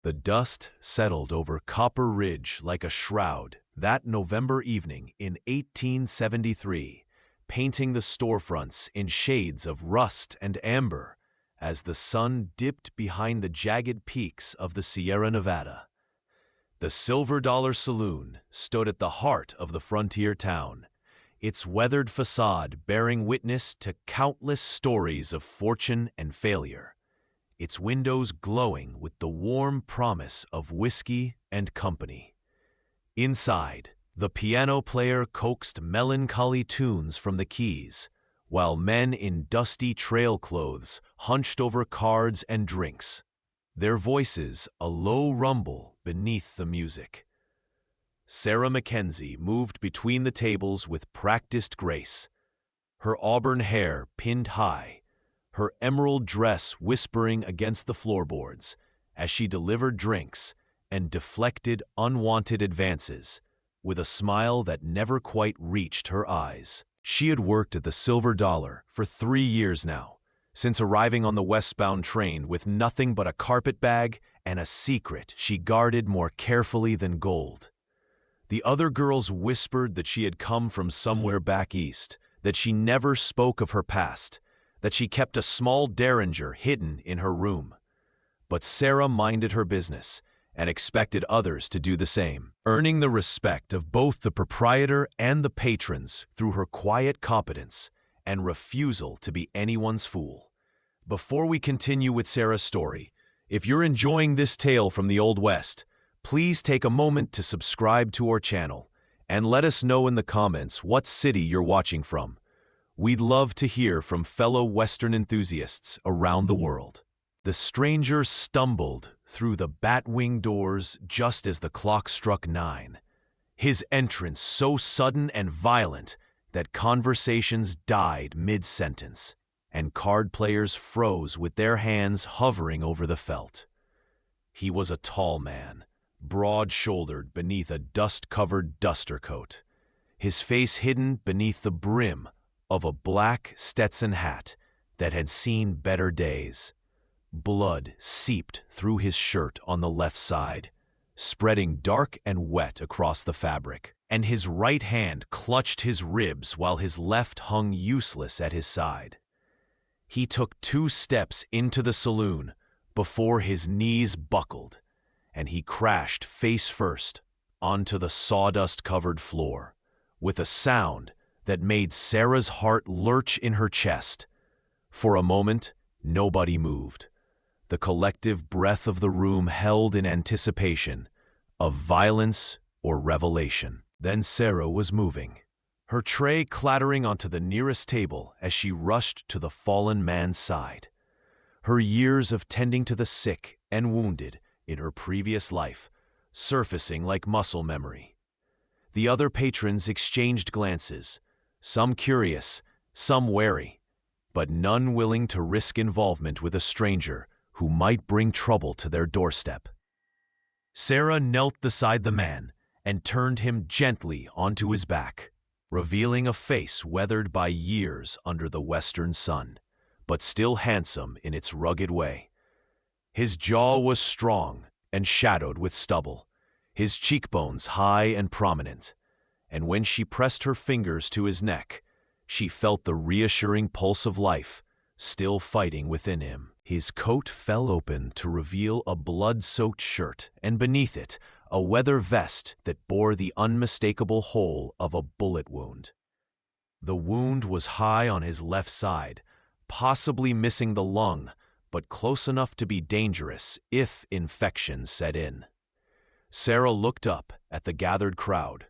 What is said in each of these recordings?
The dust settled over Copper Ridge like a shroud that November evening in 1873, painting the storefronts in shades of rust and amber as the sun dipped behind the jagged peaks of the Sierra Nevada. The Silver Dollar Saloon stood at the heart of the frontier town, its weathered facade bearing witness to countless stories of fortune and failure, its windows glowing with the warm promise of whiskey and company. Inside, the piano player coaxed melancholy tunes from the keys, while men in dusty trail clothes hunched over cards and drinks, their voices a low rumble beneath the music. Sarah Mackenzie moved between the tables with practiced grace, her auburn hair pinned high, her emerald dress whispering against the floorboards as she delivered drinks and deflected unwanted advances with a smile that never quite reached her eyes. She had worked at the Silver Dollar for 3 years now, since arriving on the westbound train with nothing but a carpet bag and a secret she guarded more carefully than gold. The other girls whispered that she had come from somewhere back east, that she never spoke of her past, that she kept a small derringer hidden in her room. But Sarah minded her business and expected others to do the same, earning the respect of both the proprietor and the patrons through her quiet competence and refusal to be anyone's fool. Before we continue with Sarah's story, if you're enjoying this tale from the Old West, please take a moment to subscribe to our channel and let us know in the comments what city you're watching from. We'd love to hear from fellow Western enthusiasts around the world. The stranger stumbled through the bat-wing doors just as the clock struck 9, his entrance so sudden and violent that conversations died mid-sentence, and card players froze with their hands hovering over the felt. He was a tall man, broad-shouldered beneath a dust-covered duster coat, his face hidden beneath the brim of a black Stetson hat that had seen better days. Blood seeped through his shirt on the left side, spreading dark and wet across the fabric, and his right hand clutched his ribs while his left hung useless at his side. He took 2 steps into the saloon before his knees buckled, and he crashed face first onto the sawdust-covered floor, with a sound that made Sarah's heart lurch in her chest. For a moment, nobody moved. The collective breath of the room held in anticipation of violence or revelation. Then Sarah was moving, her tray clattering onto the nearest table as she rushed to the fallen man's side. Her years of tending to the sick and wounded in her previous life surfacing like muscle memory. The other patrons exchanged glances, some curious, some wary, but none willing to risk involvement with a stranger who might bring trouble to their doorstep. Sarah knelt beside the man and turned him gently onto his back, revealing a face weathered by years under the western sun, but still handsome in its rugged way. His jaw was strong and shadowed with stubble, his cheekbones high and prominent, and when she pressed her fingers to his neck, she felt the reassuring pulse of life still fighting within him. His coat fell open to reveal a blood-soaked shirt, and beneath it, a leather vest that bore the unmistakable hole of a bullet wound. The wound was high on his left side, possibly missing the lung, but close enough to be dangerous if infection set in. Sarah looked up at the gathered crowd,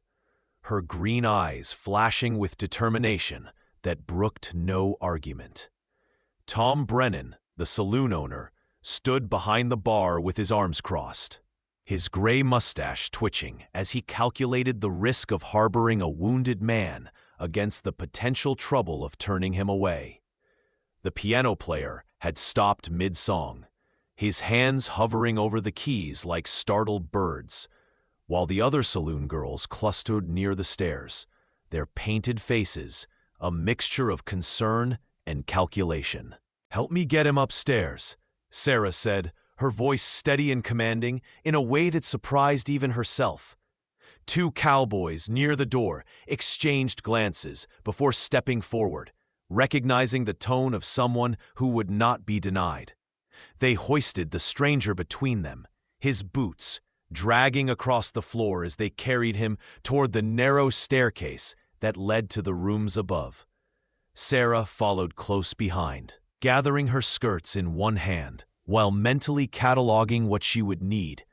her green eyes flashing with determination that brooked no argument. Tom Brennan, the saloon owner, stood behind the bar with his arms crossed, his gray mustache twitching as he calculated the risk of harboring a wounded man against the potential trouble of turning him away. The piano player had stopped mid-song, his hands hovering over the keys like startled birds, while the other saloon girls clustered near the stairs, their painted faces a mixture of concern and calculation. "Help me get him upstairs," Sarah said, her voice steady and commanding in a way that surprised even herself. Two cowboys near the door exchanged glances before stepping forward, recognizing the tone of someone who would not be denied. They hoisted the stranger between them, his boots dragging across the floor as they carried him toward the narrow staircase that led to the rooms above. Sarah followed close behind, gathering her skirts in one hand while mentally cataloging what she would need,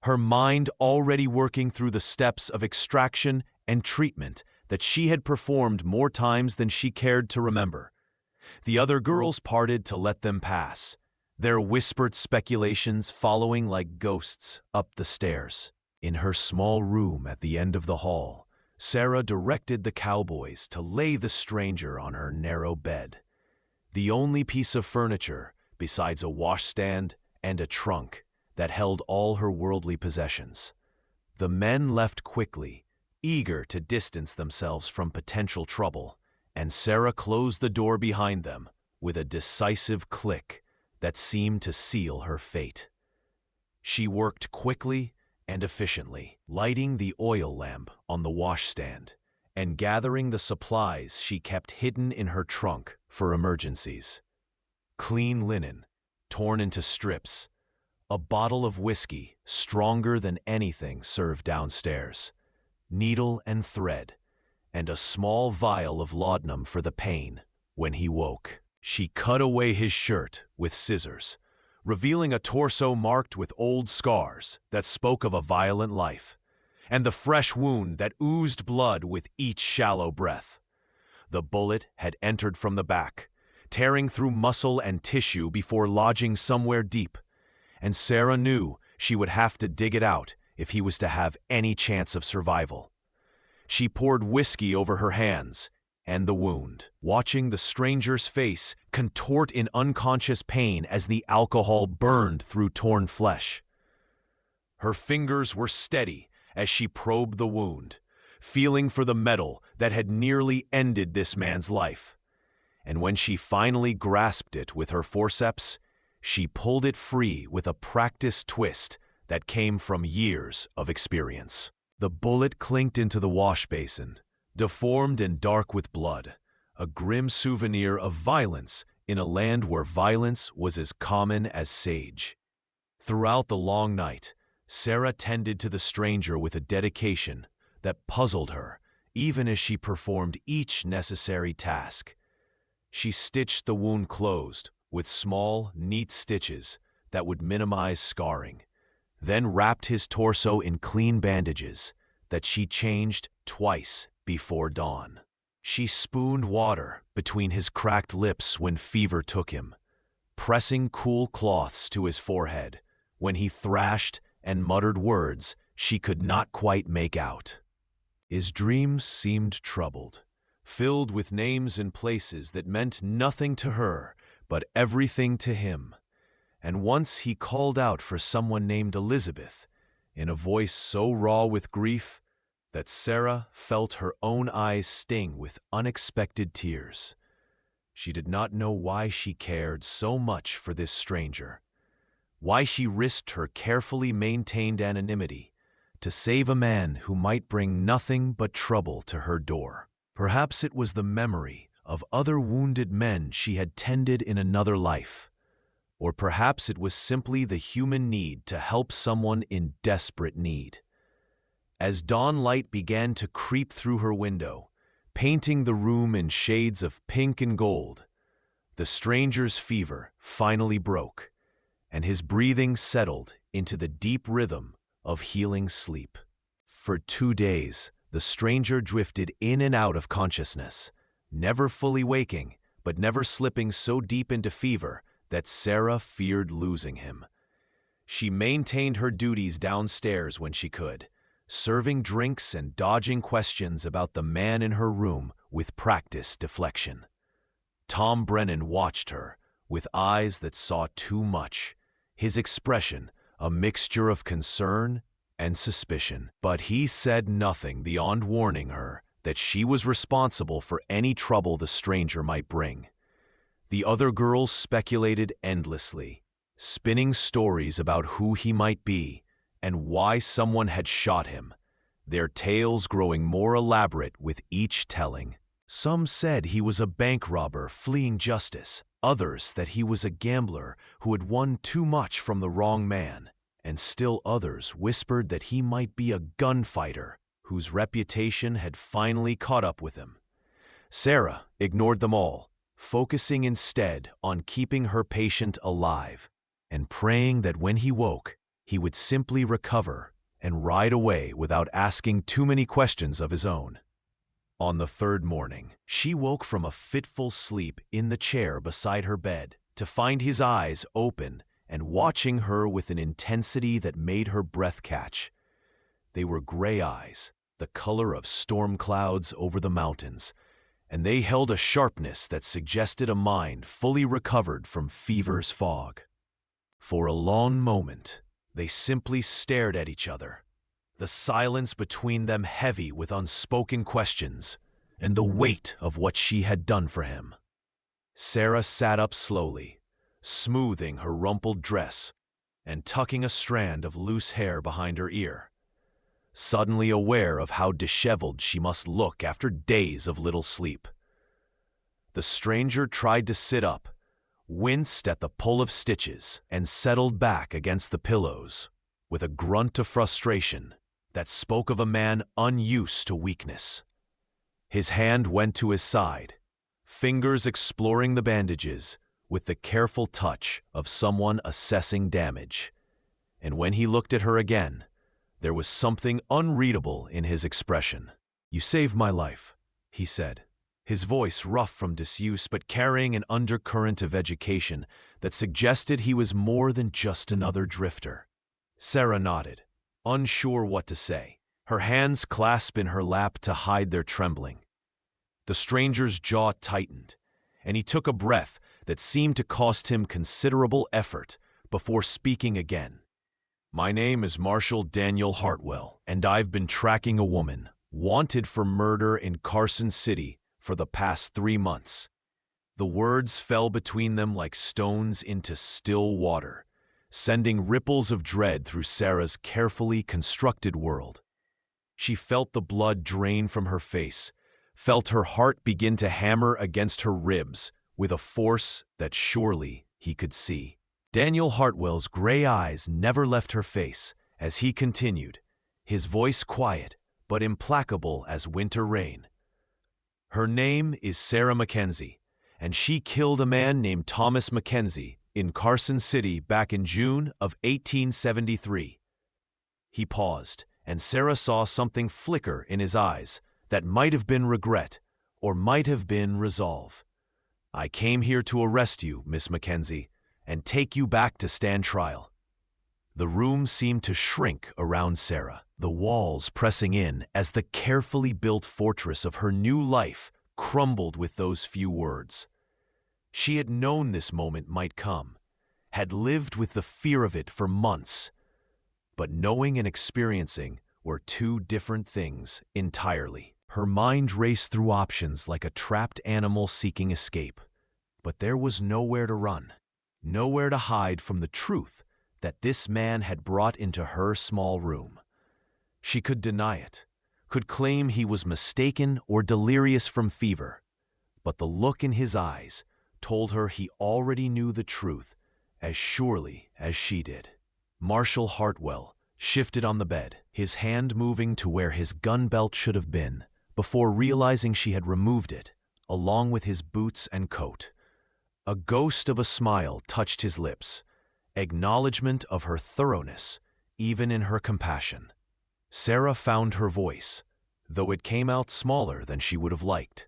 her mind already working through the steps of extraction and treatment that she had performed more times than she cared to remember. The other girls parted to let them pass, their whispered speculations following like ghosts up the stairs. In her small room at the end of the hall, Sarah directed the cowboys to lay the stranger on her narrow bed, the only piece of furniture besides a washstand and a trunk that held all her worldly possessions. The men left quickly, eager to distance themselves from potential trouble, and Sarah closed the door behind them with a decisive click that seemed to seal her fate. She worked quickly and efficiently, lighting the oil lamp on the washstand and gathering the supplies she kept hidden in her trunk for emergencies. Clean linen, torn into strips, a bottle of whiskey stronger than anything served downstairs, needle and thread, and a small vial of laudanum for the pain when he woke. She cut away his shirt with scissors, revealing a torso marked with old scars that spoke of a violent life, and the fresh wound that oozed blood with each shallow breath. The bullet had entered from the back, tearing through muscle and tissue before lodging somewhere deep, and Sarah knew she would have to dig it out if he was to have any chance of survival. She poured whiskey over her hands and the wound, watching the stranger's face contort in unconscious pain as the alcohol burned through torn flesh. Her fingers were steady as she probed the wound, feeling for the metal that had nearly ended this man's life. And when she finally grasped it with her forceps, she pulled it free with a practiced twist that came from years of experience. The bullet clinked into the wash basin, deformed and dark with blood, a grim souvenir of violence in a land where violence was as common as sage. Throughout the long night, Sarah tended to the stranger with a dedication that puzzled her, even as she performed each necessary task. She stitched the wound closed with small, neat stitches that would minimize scarring, then wrapped his torso in clean bandages that she changed twice before dawn. She spooned water between his cracked lips when fever took him, pressing cool cloths to his forehead when he thrashed and muttered words she could not quite make out. His dreams seemed troubled, filled with names and places that meant nothing to her but everything to him. And once he called out for someone named Elizabeth in a voice so raw with grief that Sarah felt her own eyes sting with unexpected tears. She did not know why she cared so much for this stranger, why she risked her carefully maintained anonymity to save a man who might bring nothing but trouble to her door. Perhaps it was the memory of other wounded men she had tended in another life, or perhaps it was simply the human need to help someone in desperate need. As dawn light began to creep through her window, painting the room in shades of pink and gold, the stranger's fever finally broke, and his breathing settled into the deep rhythm of healing sleep. For 2 days, the stranger drifted in and out of consciousness, never fully waking, but never slipping so deep into fever that Sarah feared losing him. She maintained her duties downstairs when she could, serving drinks and dodging questions about the man in her room with practiced deflection. Tom Brennan watched her with eyes that saw too much, his expression a mixture of concern and suspicion. But he said nothing beyond warning her that she was responsible for any trouble the stranger might bring. The other girls speculated endlessly, spinning stories about who he might be and why someone had shot him, their tales growing more elaborate with each telling. Some said he was a bank robber fleeing justice, others that he was a gambler who had won too much from the wrong man, and still others whispered that he might be a gunfighter whose reputation had finally caught up with him. Sarah ignored them all, focusing instead on keeping her patient alive and praying that when he woke, he would simply recover and ride away without asking too many questions of his own. On the third morning, she woke from a fitful sleep in the chair beside her bed to find his eyes open and watching her with an intensity that made her breath catch. They were gray eyes, the color of storm clouds over the mountains, and they held a sharpness that suggested a mind fully recovered from fever's fog. For a long moment, they simply stared at each other, the silence between them heavy with unspoken questions and the weight of what she had done for him. Sarah sat up slowly, smoothing her rumpled dress and tucking a strand of loose hair behind her ear, suddenly aware of how disheveled she must look after days of little sleep. The stranger tried to sit up, winced at the pull of stitches, and settled back against the pillows with a grunt of frustration that spoke of a man unused to weakness. His hand went to his side, fingers exploring the bandages with the careful touch of someone assessing damage. And when he looked at her again, there was something unreadable in his expression. "You saved my life," he said, his voice rough from disuse but carrying an undercurrent of education that suggested he was more than just another drifter. Sarah nodded, unsure what to say, her hands clasped in her lap to hide their trembling. The stranger's jaw tightened, and he took a breath that seemed to cost him considerable effort before speaking again. "My name is Marshal Daniel Hartwell, and I've been tracking a woman wanted for murder in Carson City for the past 3 months. The words fell between them like stones into still water, sending ripples of dread through Sarah's carefully constructed world. She felt the blood drain from her face, felt her heart begin to hammer against her ribs with a force that surely he could see. Daniel Hartwell's gray eyes never left her face as he continued, his voice quiet but implacable as winter rain. "Her name is Sarah Mackenzie, and she killed a man named Thomas Mackenzie in Carson City back in June of 1873. He paused, and Sarah saw something flicker in his eyes that might have been regret or might have been resolve. "I came here to arrest you, Miss Mackenzie, and take you back to stand trial." The room seemed to shrink around Sarah, the walls pressing in as the carefully built fortress of her new life crumbled with those few words. She had known this moment might come, had lived with the fear of it for months, but knowing and experiencing were two different things entirely. Her mind raced through options like a trapped animal seeking escape, but there was nowhere to run, nowhere to hide from the truth that this man had brought into her small room. She could deny it, could claim he was mistaken or delirious from fever, but the look in his eyes told her he already knew the truth as surely as she did. Marshal Hartwell shifted on the bed, his hand moving to where his gun belt should have been, before realizing she had removed it, along with his boots and coat. A ghost of a smile touched his lips, acknowledgement of her thoroughness, even in her compassion. Sarah found her voice, though it came out smaller than she would have liked,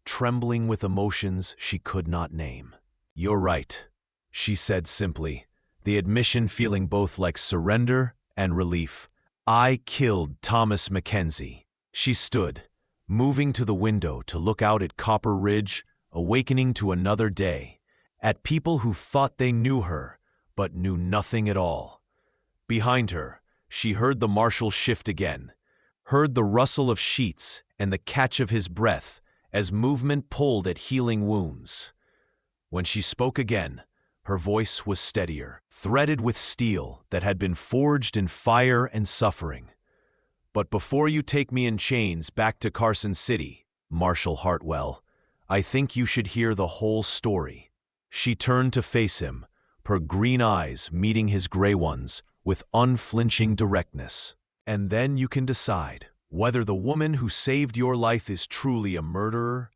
trembling with emotions she could not name. "You're right," she said simply, the admission feeling both like surrender and relief. "I killed Thomas Mackenzie." She stood, moving to the window to look out at Copper Ridge, awakening to another day, at people who thought they knew her, but knew nothing at all. Behind her, she heard the marshal shift again, heard the rustle of sheets and the catch of his breath as movement pulled at healing wounds. When she spoke again, Her voice was steadier, threaded with steel that had been forged in fire and suffering. "But before you take me in chains back to Carson City, Marshal Hartwell, I think you should hear the whole story." She turned to face him, her green eyes meeting his gray ones with unflinching directness. "And then you can decide whether the woman who saved your life is truly a murderer,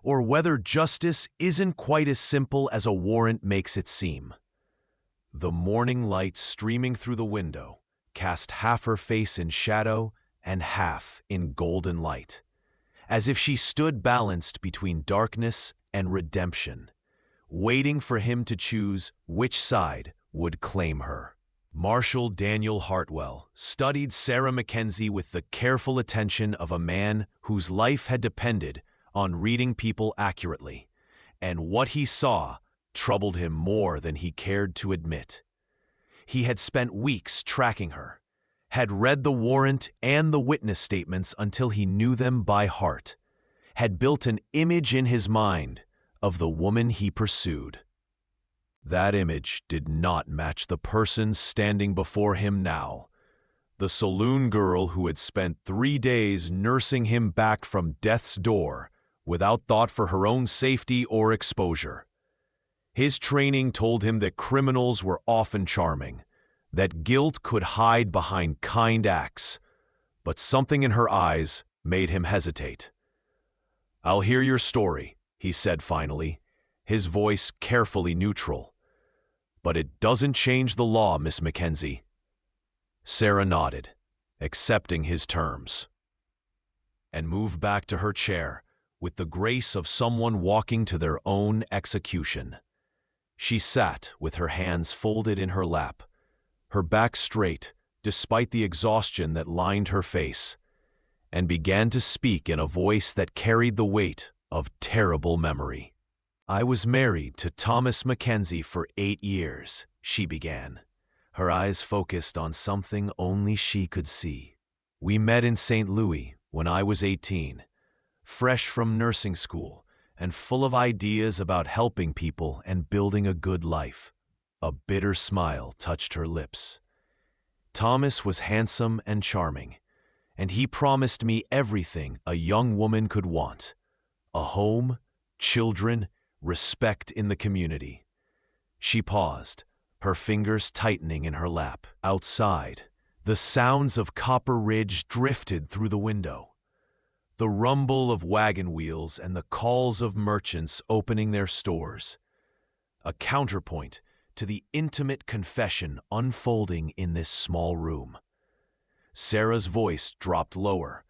or whether justice isn't quite as simple as a warrant makes it seem." The morning light streaming through the window cast half her face in shadow and half in golden light, as if she stood balanced between darkness and redemption, waiting for him to choose which side would claim her. Marshal Daniel Hartwell studied Sarah Mackenzie with the careful attention of a man whose life had depended on reading people accurately, and what he saw troubled him more than he cared to admit. He had spent weeks tracking her, had read the warrant and the witness statements until he knew them by heart, had built an image in his mind of the woman he pursued. That image did not match the person standing before him now, the saloon girl who had spent 3 days nursing him back from death's door without thought for her own safety or exposure. His training told him that criminals were often charming, that guilt could hide behind kind acts, but something in her eyes made him hesitate. "I'll hear your story," he said finally, his voice carefully neutral. "But it doesn't change the law, Miss Mackenzie." Sarah nodded, accepting his terms, and moved back to her chair with the grace of someone walking to their own execution. She sat with her hands folded in her lap, her back straight despite the exhaustion that lined her face, and began to speak in a voice that carried the weight of terrible memory. "I was married to Thomas Mackenzie for 8 years, she began, her eyes focused on something only she could see. "We met in St. Louis when I was 18, fresh from nursing school and full of ideas about helping people and building a good life." A bitter smile touched her lips. "Thomas was handsome and charming, and he promised me everything a young woman could want: a home, children, respect in the community." She paused, her fingers tightening in her lap. Outside, the sounds of Copper Ridge drifted through the window. The rumble of wagon wheels and the calls of merchants opening their stores. A counterpoint to the intimate confession unfolding in this small room. Sarah's voice dropped lower,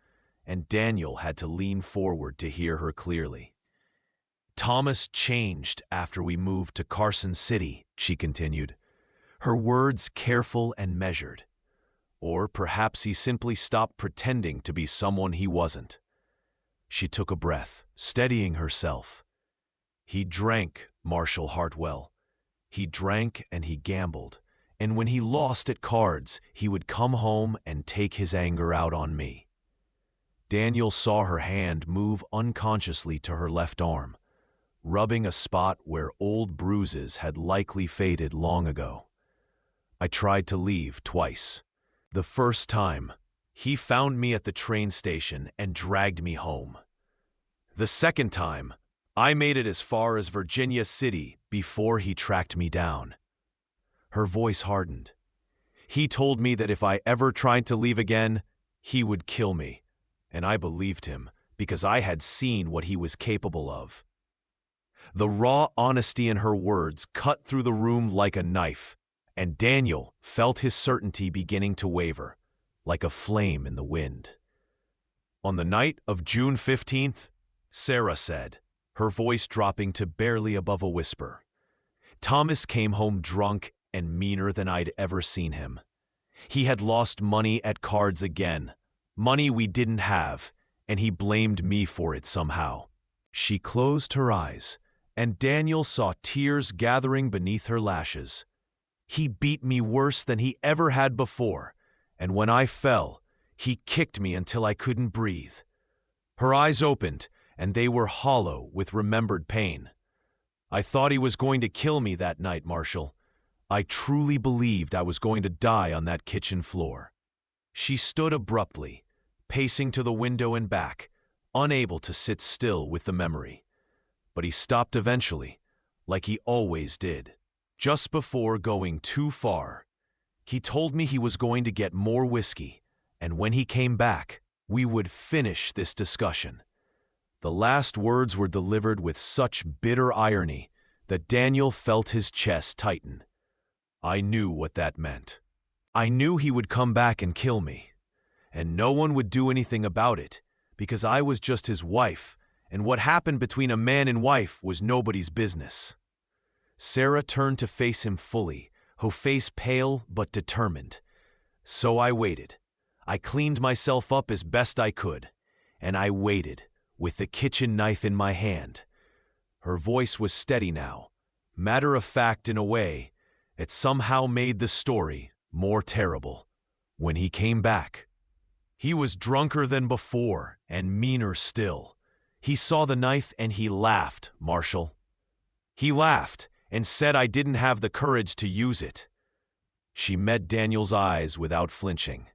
and Daniel had to lean forward to hear her clearly. "Thomas changed after we moved to Carson City," she continued, her words careful and measured. "Or perhaps he simply stopped pretending to be someone he wasn't." She took a breath, steadying herself. "He drank, Marshal Hartwell. He drank and he gambled, and when he lost at cards, he would come home and take his anger out on me." Daniel saw her hand move unconsciously to her left arm, rubbing a spot where old bruises had likely faded long ago. "I tried to leave twice. The first time, he found me at the train station and dragged me home. The second time, I made it as far as Virginia City before he tracked me down." Her voice hardened. "He told me that if I ever tried to leave again, he would kill me, and I believed him because I had seen what he was capable of." The raw honesty in her words cut through the room like a knife, and Daniel felt his certainty beginning to waver, like a flame in the wind. "On the night of June 15th, Sarah said, her voice dropping to barely above a whisper, "Thomas came home drunk and meaner than I'd ever seen him. He had lost money at cards again, money we didn't have, and he blamed me for it somehow." She closed her eyes, and Daniel saw tears gathering beneath her lashes. "He beat me worse than he ever had before, and when I fell, he kicked me until I couldn't breathe." Her eyes opened, and they were hollow with remembered pain. I thought he was going to kill me that night, Marshall. I truly believed I was going to die on that kitchen floor." She stood abruptly, pacing to the window and back, unable to sit still with the memory. But he stopped eventually, like he always did. Just before going too far, he told me he was going to get more whiskey, and when he came back, we would finish this discussion. The last words were delivered with such bitter irony that Daniel felt his chest tighten. I knew what that meant. I knew he would come back and kill me, and no one would do anything about it because I was just his wife, and what happened between a man and wife was nobody's business. Sarah turned to face him fully, her face pale but determined. So I waited. I cleaned myself up as best I could, and I waited, with the kitchen knife in my hand. Her voice was steady now, matter-of-fact in a way. It somehow made the story more terrible. When he came back, he was drunker than before and meaner still. He saw the knife and he laughed, Marshall. He laughed and said I didn't have the courage to use it. She met Daniel's eyes without flinching.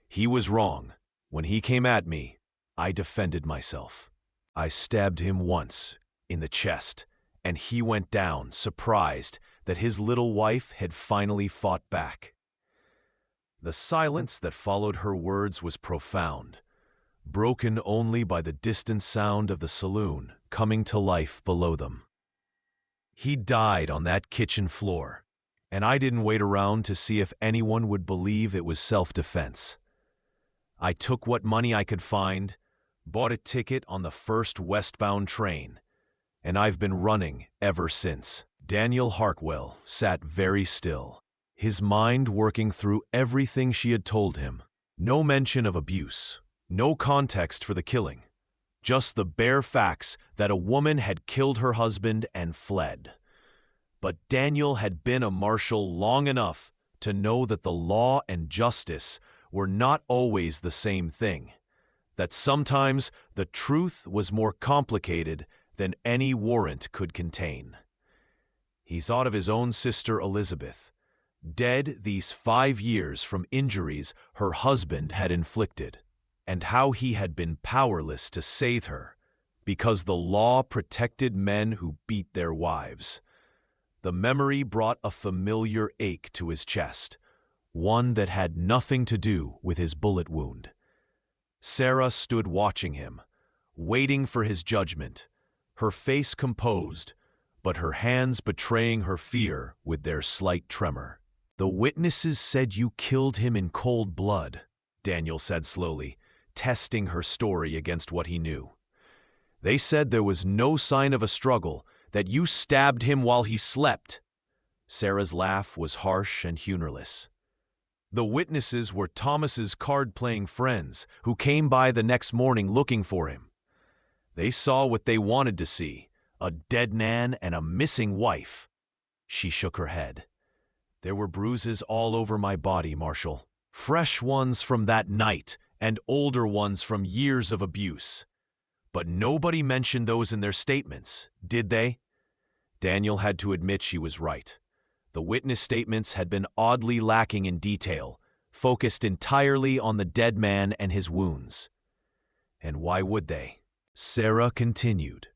He was wrong. When he came at me, I defended myself. I stabbed him once, in the chest, and he went down, surprised that his little wife had finally fought back. The silence that followed her words was profound, broken only by the distant sound of the saloon coming to life below them. He died on that kitchen floor, and I didn't wait around to see if anyone would believe it was self-defense. I took what money I could find, bought a ticket on the first westbound train, and I've been running ever since. Daniel Hartwell sat very still, his mind working through everything she had told him. No mention of abuse, no context for the killing, just the bare facts that a woman had killed her husband and fled. But Daniel had been a marshal long enough to know that the law and justice were not always the same thing, that sometimes the truth was more complicated than any warrant could contain. He thought of his own sister Elizabeth, dead these 5 years from injuries her husband had inflicted, and how he had been powerless to save her because the law protected men who beat their wives. The memory brought a familiar ache to his chest, one that had nothing to do with his bullet wound. Sarah stood watching him, waiting for his judgment, her face composed, but her hands betraying her fear with their slight tremor. "The witnesses said you killed him in cold blood," Daniel said slowly, testing her story against what he knew. "They said there was no sign of a struggle, that you stabbed him while he slept." Sarah's laugh was harsh and humorless. "The witnesses were Thomas's card-playing friends who came by the next morning looking for him. They saw what they wanted to see, a dead man and a missing wife." She shook her head. "There were bruises all over my body, Marshall. Fresh ones from that night and older ones from years of abuse. But nobody mentioned those in their statements, did they?" Daniel had to admit she was right. The witness statements had been oddly lacking in detail, focused entirely on the dead man and his wounds. And why would they? Sarah continued,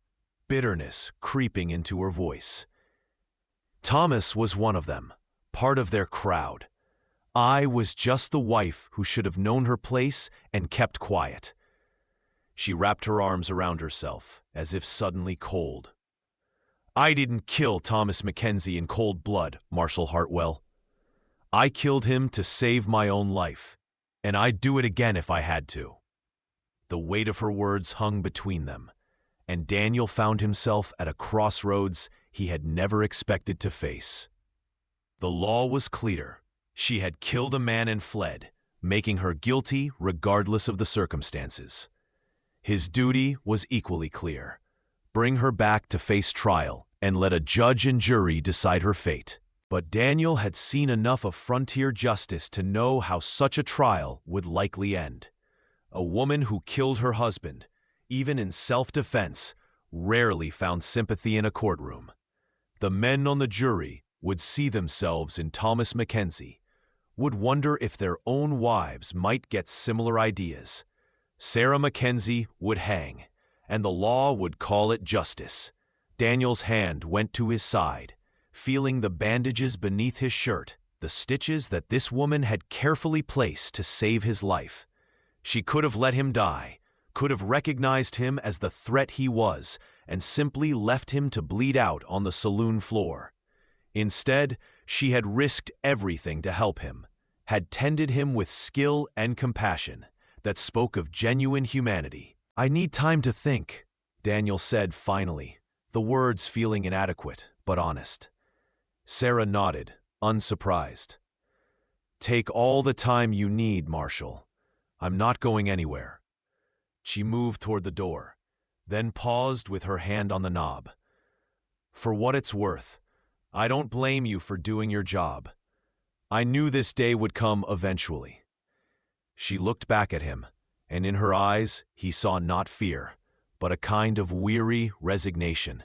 bitterness creeping into her voice. "Thomas was one of them, part of their crowd. I was just the wife who should have known her place and kept quiet." She wrapped her arms around herself, as if suddenly cold. "I didn't kill Thomas Mackenzie in cold blood, Marshal Hartwell. I killed him to save my own life, and I'd do it again if I had to." The weight of her words hung between them, and Daniel found himself at a crossroads he had never expected to face. The law was clear. She had killed a man and fled, making her guilty regardless of the circumstances. His duty was equally clear. Bring her back to face trial and let a judge and jury decide her fate. But Daniel had seen enough of frontier justice to know how such a trial would likely end. A woman who killed her husband, even in self-defense, rarely found sympathy in a courtroom. The men on the jury would see themselves in Thomas Mackenzie, would wonder if their own wives might get similar ideas. Sarah Mackenzie would hang, and the law would call it justice. Daniel's hand went to his side, feeling the bandages beneath his shirt, the stitches that this woman had carefully placed to save his life. She could have let him die, could have recognized him as the threat he was, and simply left him to bleed out on the saloon floor. Instead, she had risked everything to help him, had tended him with skill and compassion that spoke of genuine humanity. "I need time to think," Daniel said finally, the words feeling inadequate but honest. Sarah nodded, unsurprised. "Take all the time you need, Marshall. I'm not going anywhere." She moved toward the door, then paused with her hand on the knob. "For what it's worth, I don't blame you for doing your job. I knew this day would come eventually." She looked back at him, and in her eyes he saw not fear, but a kind of weary resignation.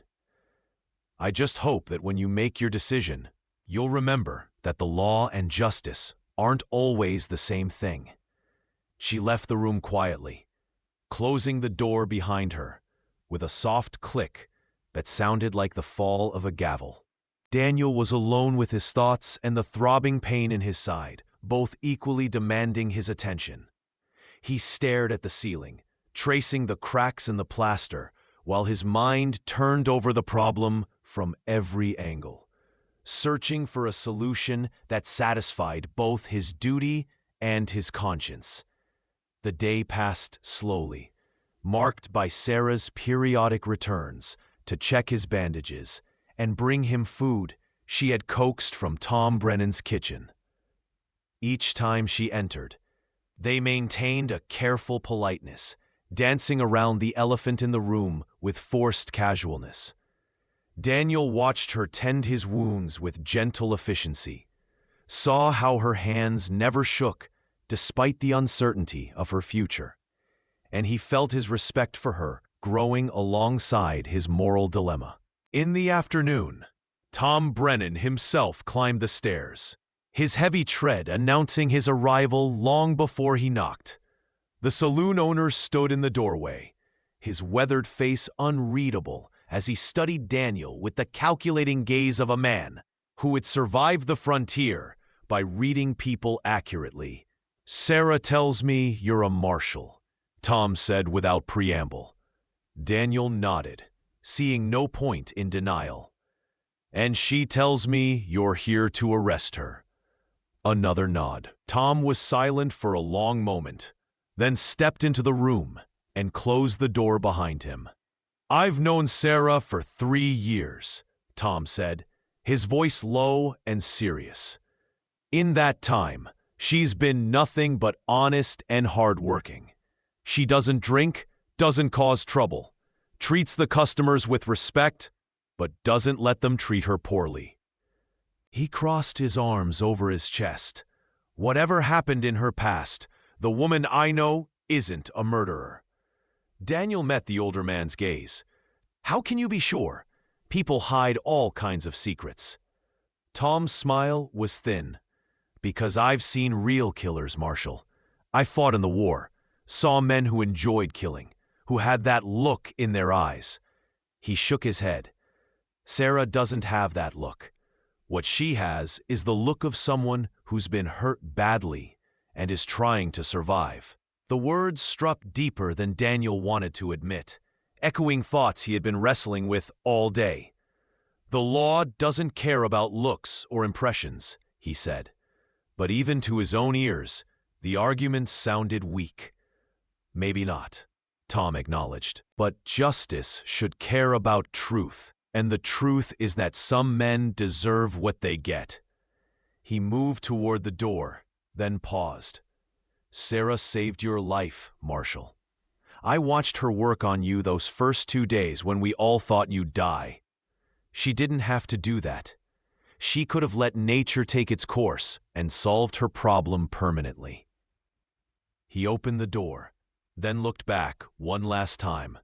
"I just hope that when you make your decision, you'll remember that the law and justice aren't always the same thing." She left the room quietly, closing the door behind her with a soft click that sounded like the fall of a gavel. Daniel was alone with his thoughts and the throbbing pain in his side, both equally demanding his attention. He stared at the ceiling, tracing the cracks in the plaster, while his mind turned over the problem from every angle, searching for a solution that satisfied both his duty and his conscience. The day passed slowly, marked by Sarah's periodic returns to check his bandages and bring him food she had coaxed from Tom Brennan's kitchen. Each time she entered, they maintained a careful politeness, dancing around the elephant in the room with forced casualness. Daniel watched her tend his wounds with gentle efficiency, saw how her hands never shook despite the uncertainty of her future, and he felt his respect for her growing alongside his moral dilemma. In the afternoon, Tom Brennan himself climbed the stairs, his heavy tread announcing his arrival long before he knocked. The saloon owner stood in the doorway, his weathered face unreadable as he studied Daniel with the calculating gaze of a man who had survived the frontier by reading people accurately. "Sarah tells me you're a marshal," Tom said without preamble. Daniel nodded, seeing no point in denial. "And she tells me you're here to arrest her." Another nod. Tom was silent for a long moment, then stepped into the room and closed the door behind him. "I've known Sarah for 3 years," Tom said, his voice low and serious. "In that time, she's been nothing but honest and hardworking. She doesn't drink, doesn't cause trouble, treats the customers with respect, but doesn't let them treat her poorly." He crossed his arms over his chest. "Whatever happened in her past, the woman I know isn't a murderer." Daniel met the older man's gaze. "How can you be sure? People hide all kinds of secrets." Tom's smile was thin. "Because I've seen real killers, Marshal. I fought in the war, saw men who enjoyed killing, who had that look in their eyes." He shook his head. "Sarah doesn't have that look. What she has is the look of someone who's been hurt badly and is trying to survive." The words struck deeper than Daniel wanted to admit, echoing thoughts he had been wrestling with all day. "The law doesn't care about looks or impressions," he said. But even to his own ears, the argument sounded weak. "Maybe not," Tom acknowledged. "But justice should care about truth, and the truth is that some men deserve what they get." He moved toward the door, then paused. "Sarah saved your life, Marshal. I watched her work on you those first 2 days when we all thought you'd die. She didn't have to do that. She could have let nature take its course and solved her problem permanently." He opened the door, then looked back one last time.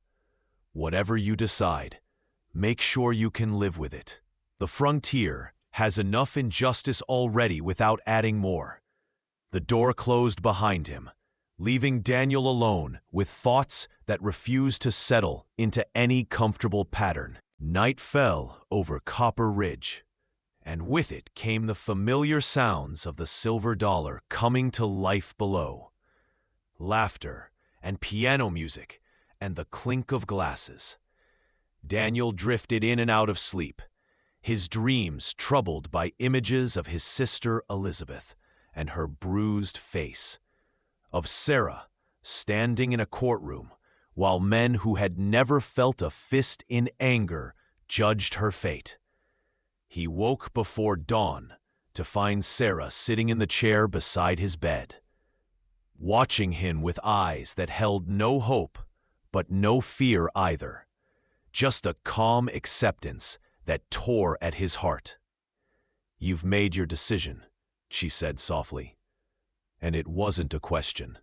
"Whatever you decide, make sure you can live with it." The frontier has enough injustice already without adding more. The door closed behind him, leaving Daniel alone with thoughts that refused to settle into any comfortable pattern. Night fell over Copper Ridge, and with it came the familiar sounds of the silver dollar coming to life below. Laughter and piano music and the clink of glasses. Daniel drifted in and out of sleep, his dreams troubled by images of his sister Elizabeth and her bruised face, of Sarah standing in a courtroom while men who had never felt a fist in anger judged her fate. He woke before dawn to find Sarah sitting in the chair beside his bed, watching him with eyes that held no hope but no fear either, just a calm acceptance that tore at his heart. "You've made your decision," she said softly, and it wasn't a question.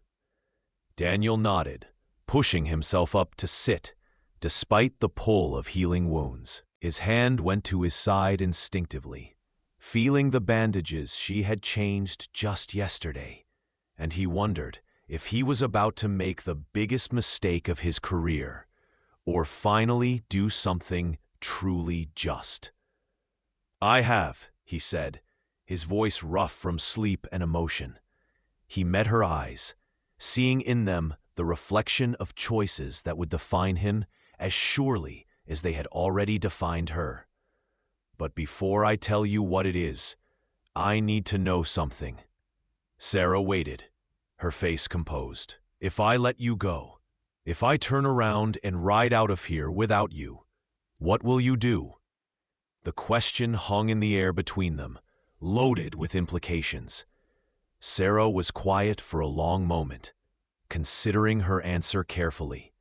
Daniel nodded, pushing himself up to sit, despite the pull of healing wounds. His hand went to his side instinctively, feeling the bandages she had changed just yesterday, and he wondered if he was about to make the biggest mistake of his career, or finally do something truly just. "I have," he said, his voice rough from sleep and emotion. He met her eyes, seeing in them the reflection of choices that would define him as surely as they had already defined her. "But before I tell you what it is, I need to know something." Sarah waited, her face composed. "If I let you go, if I turn around and ride out of here without you, what will you do?" The question hung in the air between them, loaded with implications. Sarah was quiet for a long moment, considering her answer carefully.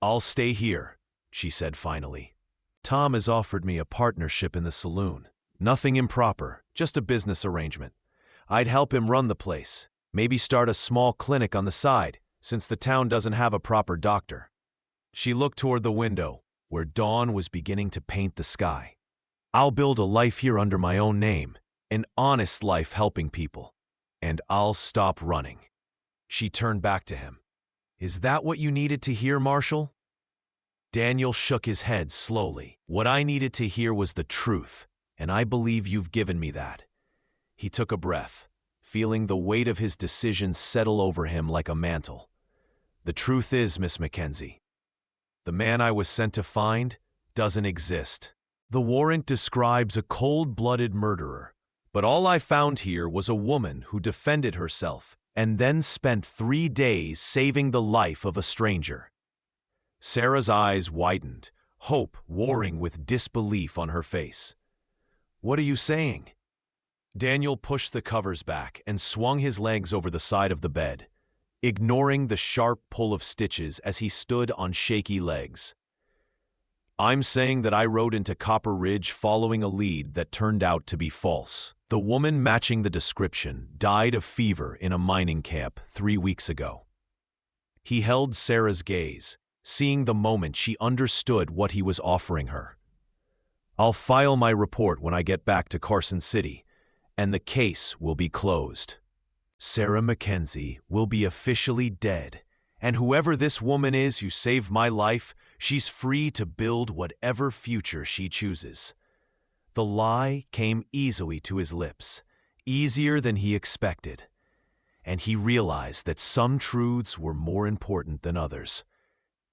"I'll stay here," she said finally. "Tom has offered me a partnership in the saloon. Nothing improper, just a business arrangement. I'd help him run the place, maybe start a small clinic on the side, since the town doesn't have a proper doctor." She looked toward the window, where dawn was beginning to paint the sky. "I'll build a life here under my own name, an honest life helping people, and I'll stop running." She turned back to him. "Is that what you needed to hear, Marshall?" Daniel shook his head slowly. "What I needed to hear was the truth, and I believe you've given me that." He took a breath, feeling the weight of his decision settle over him like a mantle. "The truth is, Miss Mackenzie, the man I was sent to find doesn't exist. The warrant describes a cold-blooded murderer, but all I found here was a woman who defended herself and then spent 3 days saving the life of a stranger." Sarah's eyes widened, hope warring with disbelief on her face. "What are you saying?" Daniel pushed the covers back and swung his legs over the side of the bed, ignoring the sharp pull of stitches as he stood on shaky legs. "I'm saying that I rode into Copper Ridge following a lead that turned out to be false. The woman matching the description died of fever in a mining camp 3 weeks ago." He held Sarah's gaze, seeing the moment she understood what he was offering her. "I'll file my report when I get back to Carson City, and the case will be closed. Sarah Mackenzie will be officially dead, and whoever this woman is who saved my life, she's free to build whatever future she chooses." The lie came easily to his lips, easier than he expected, and he realized that some truths were more important than others,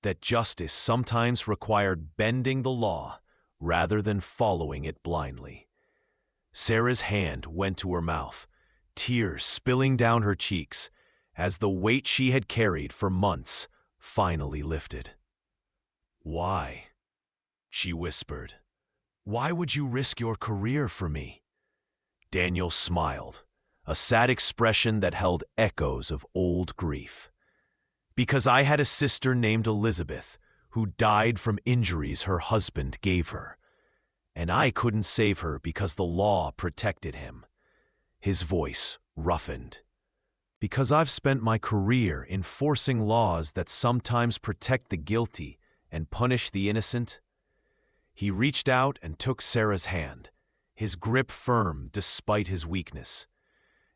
that justice sometimes required bending the law rather than following it blindly. Sarah's hand went to her mouth, tears spilling down her cheeks, as the weight she had carried for months finally lifted. "Why?" she whispered. "Why would you risk your career for me?" Daniel smiled, a sad expression that held echoes of old grief. "Because I had a sister named Elizabeth who died from injuries her husband gave her, and I couldn't save her because the law protected him." His voice roughened. "Because I've spent my career enforcing laws that sometimes protect the guilty and punish the innocent." He reached out and took Sarah's hand, his grip firm despite his weakness.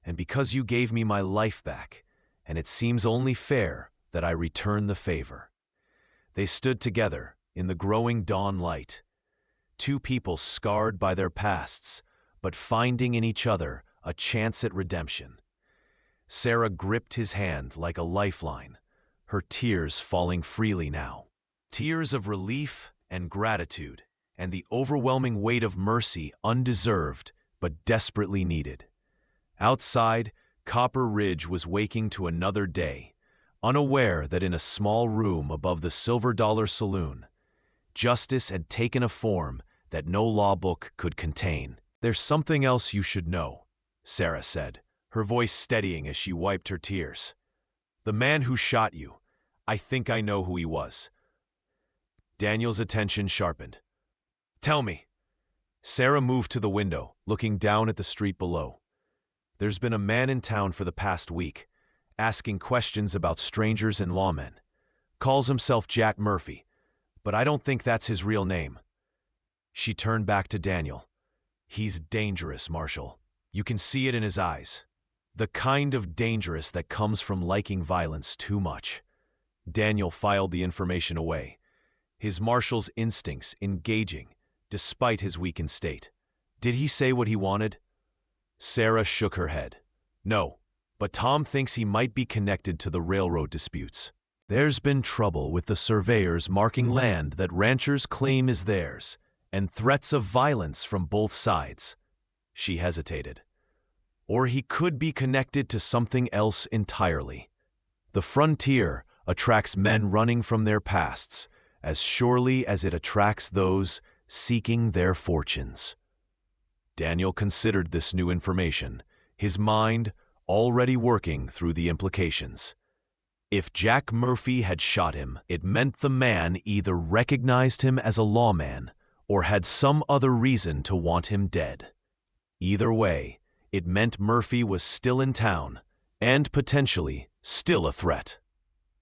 "And because you gave me my life back, and it seems only fair that I return the favor." They stood together in the growing dawn light, two people scarred by their pasts, but finding in each other a chance at redemption. Sarah gripped his hand like a lifeline, her tears falling freely now. Tears of relief and gratitude, and the overwhelming weight of mercy undeserved but desperately needed. Outside, Copper Ridge was waking to another day, unaware that in a small room above the Silver Dollar Saloon, justice had taken a form that no law book could contain. "There's something else you should know," Sarah said, her voice steadying as she wiped her tears. "The man who shot you, I think I know who he was." Daniel's attention sharpened. "Tell me." Sarah moved to the window, looking down at the street below. "There's been a man in town for the past week, asking questions about strangers and lawmen. Calls himself Jack Murphy, but I don't think that's his real name." She turned back to Daniel. "He's dangerous, Marshal. You can see it in his eyes. The kind of dangerous that comes from liking violence too much." Daniel filed the information away, his marshal's instincts engaging despite his weakened state. "Did he say what he wanted?" Sarah shook her head. "No, but Tom thinks he might be connected to the railroad disputes. There's been trouble with the surveyors marking land that ranchers claim is theirs, and threats of violence from both sides." She hesitated. "Or he could be connected to something else entirely. The frontier attracts men running from their pasts as surely as it attracts those seeking their fortunes." Daniel considered this new information, his mind already working through the implications. If Jack Murphy had shot him, it meant the man either recognized him as a lawman or had some other reason to want him dead. Either way, it meant Murphy was still in town and potentially still a threat.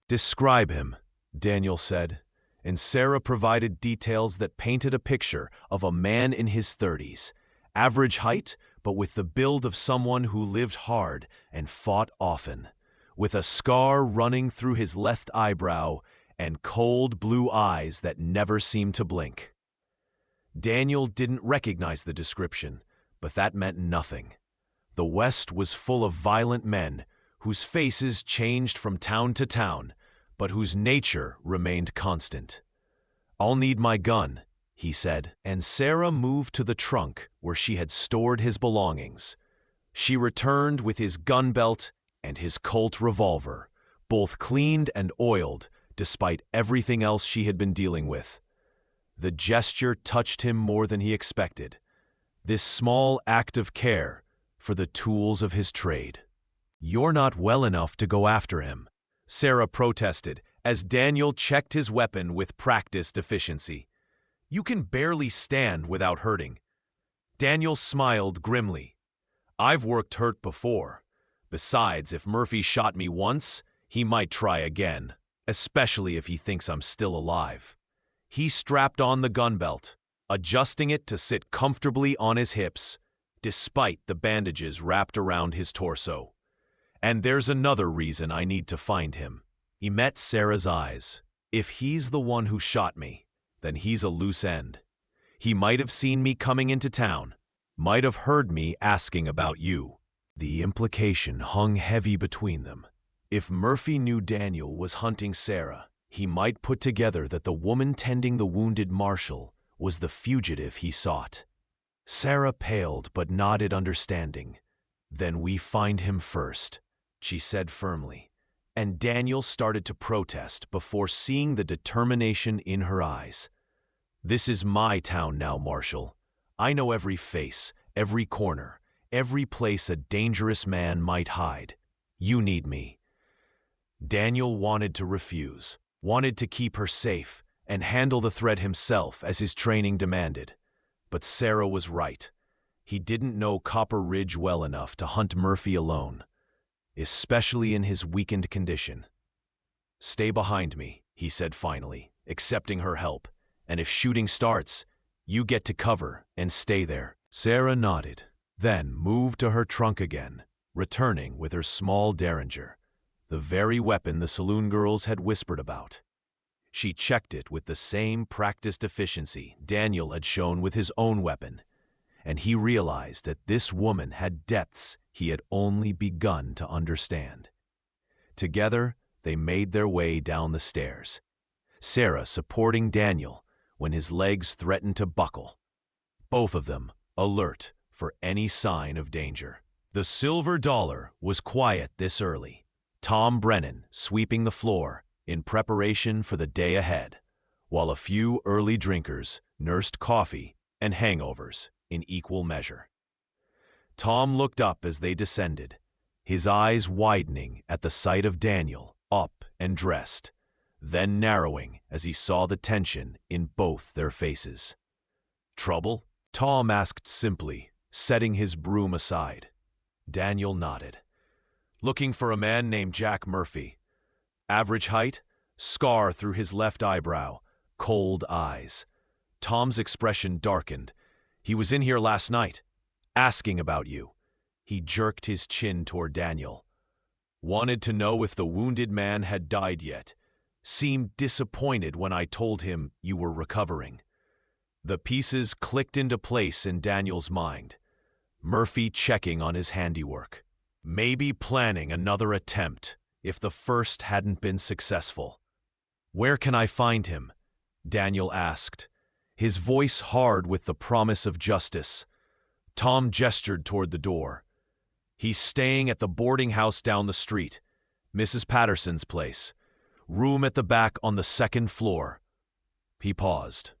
"Describe him," Daniel said, and Sarah provided details that painted a picture of a man in his 30s, average height, but with the build of someone who lived hard and fought often, with a scar running through his left eyebrow and cold blue eyes that never seemed to blink. Daniel didn't recognize the description, but that meant nothing. The West was full of violent men whose faces changed from town to town, but whose nature remained constant. "I'll need my gun," he said, and Sarah moved to the trunk where she had stored his belongings. She returned with his gun belt and his Colt revolver, both cleaned and oiled despite everything else she had been dealing with. The gesture touched him more than he expected. This small act of care for the tools of his trade. "You're not well enough to go after him," Sarah protested as Daniel checked his weapon with practiced efficiency. "You can barely stand without hurting." Daniel smiled grimly. "I've worked hurt before. Besides, if Murphy shot me once, he might try again, especially if he thinks I'm still alive." He strapped on the gun belt, adjusting it to sit comfortably on his hips, despite the bandages wrapped around his torso. "And there's another reason I need to find him." He met Sarah's eyes. "If he's the one who shot me, then he's a loose end. He might have seen me coming into town, might have heard me asking about you." The implication hung heavy between them. If Murphy knew Daniel was hunting Sarah, he might put together that the woman tending the wounded Marshal was the fugitive he sought. Sarah paled but nodded understanding. "Then we find him first," she said firmly, and Daniel started to protest before seeing the determination in her eyes. "This is my town now, Marshal. I know every face, every corner, every place a dangerous man might hide. You need me." Daniel wanted to refuse, wanted to keep her safe and handle the threat himself as his training demanded. But Sarah was right. He didn't know Copper Ridge well enough to hunt Murphy alone, especially in his weakened condition. "Stay behind me," he said finally, accepting her help, "and if shooting starts, you get to cover and stay there." Sarah nodded, then moved to her trunk again, returning with her small derringer, the very weapon the saloon girls had whispered about. She checked it with the same practiced efficiency Daniel had shown with his own weapon, and he realized that this woman had depths he had only begun to understand. Together, they made their way down the stairs, Sarah supporting Daniel when his legs threatened to buckle, both of them alert for any sign of danger. The silver dollar was quiet this early, Tom Brennan sweeping the floor in preparation for the day ahead, while a few early drinkers nursed coffee and hangovers in equal measure. Tom looked up as they descended, his eyes widening at the sight of Daniel up and dressed, then narrowing as he saw the tension in both their faces. "Trouble?" Tom asked simply, setting his broom aside. Daniel nodded. "Looking for a man named Jack Murphy. Average height, scar through his left eyebrow, cold eyes." Tom's expression darkened. "He was in here last night, asking about you." He jerked his chin toward Daniel. "Wanted to know if the wounded man had died yet. Seemed disappointed when I told him you were recovering." The pieces clicked into place in Daniel's mind. Murphy checking on his handiwork. Maybe planning another attempt if the first hadn't been successful. "Where can I find him?" Daniel asked, his voice hard with the promise of justice. Tom gestured toward the door. "He's staying at the boarding house down the street, Mrs. Patterson's place. Room at the back on the second floor." He paused.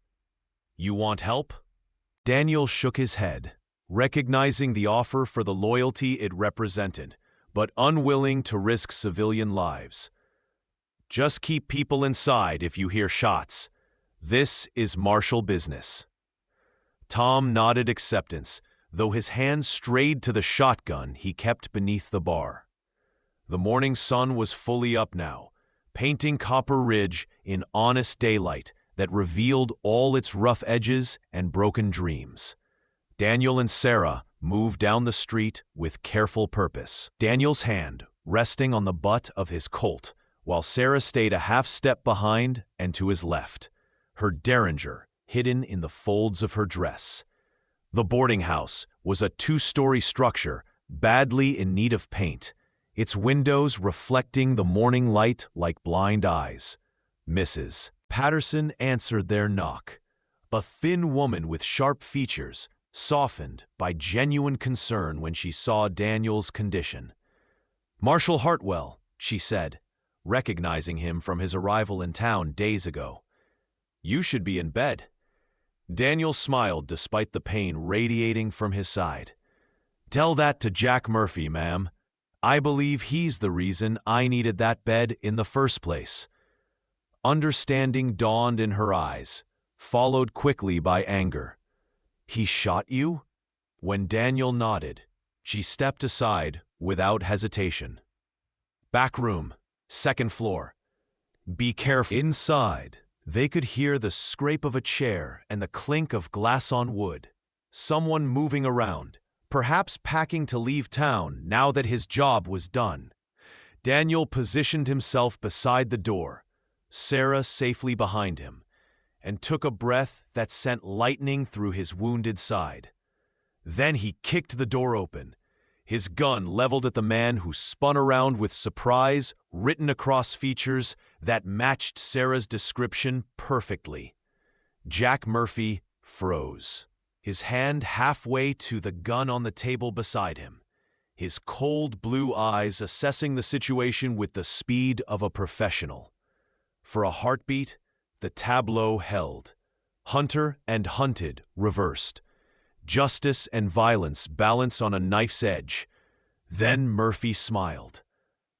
"You want help?" Daniel shook his head, recognizing the offer for the loyalty it represented, but unwilling to risk civilian lives. "Just keep people inside if you hear shots. This is martial business." Tom nodded acceptance, though his hand strayed to the shotgun he kept beneath the bar. The morning sun was fully up now, painting Copper Ridge in honest daylight that revealed all its rough edges and broken dreams. Daniel and Sarah moved down the street with careful purpose, Daniel's hand resting on the butt of his Colt, while Sarah stayed a half step behind and to his left, her derringer hidden in the folds of her dress. The boarding house was a two-story structure, badly in need of paint, its windows reflecting the morning light like blind eyes. Mrs. Patterson answered their knock, a thin woman with sharp features, softened by genuine concern when she saw Daniel's condition. "Marshal Hartwell," she said, recognizing him from his arrival in town days ago. "You should be in bed." Daniel smiled despite the pain radiating from his side. "Tell that to Jack Murphy, ma'am. I believe he's the reason I needed that bed in the first place." Understanding dawned in her eyes, followed quickly by anger. "He shot you?" When Daniel nodded, she stepped aside without hesitation. "Back room, second floor. Be careful." Inside, they could hear the scrape of a chair and the clink of glass on wood. Someone moving around, perhaps packing to leave town now that his job was done. Daniel positioned himself beside the door, Sarah safely behind him, and took a breath that sent lightning through his wounded side. Then he kicked the door open, his gun leveled at the man who spun around with surprise written across features that matched Sarah's description perfectly. Jack Murphy froze, his hand halfway to the gun on the table beside him, his cold blue eyes assessing the situation with the speed of a professional. For a heartbeat, the tableau held. Hunter and hunted reversed. Justice and violence balance on a knife's edge. Then Murphy smiled,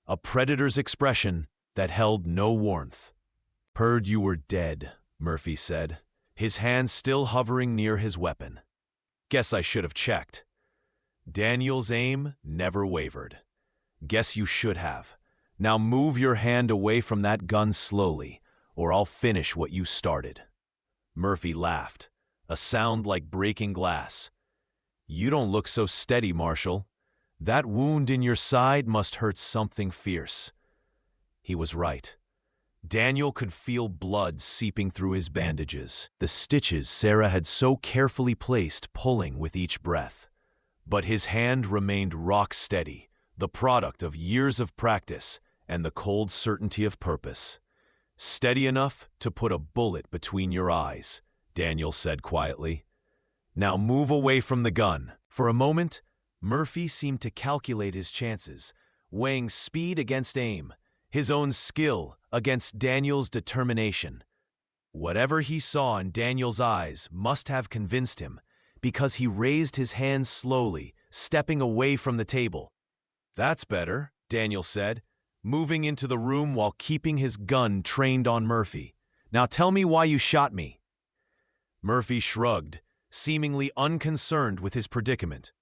a predator's expression that held no warmth. "Heard you were dead," Murphy said, his hand still hovering near his weapon. "Guess I should have checked." Daniel's aim never wavered. "Guess you should have. Now move your hand away from that gun slowly, or I'll finish what you started." Murphy laughed, a sound like breaking glass. You don't look so steady, Marshal. That wound in your side must hurt something fierce. He was right. Daniel could feel blood seeping through his bandages, the stitches Sarah had so carefully placed pulling with each breath. But his hand remained rock steady, the product of years of practice and the cold certainty of purpose. "Steady enough to put a bullet between your eyes," Daniel said quietly. "Now move away from the gun." For a moment, Murphy seemed to calculate his chances, weighing speed against aim, his own skill against Daniel's determination. Whatever he saw in Daniel's eyes must have convinced him, because he raised his hands slowly, stepping away from the table. "That's better," Daniel said, moving into the room while keeping his gun trained on Murphy. "Now tell me why you shot me." Murphy shrugged, seemingly unconcerned with his predicament.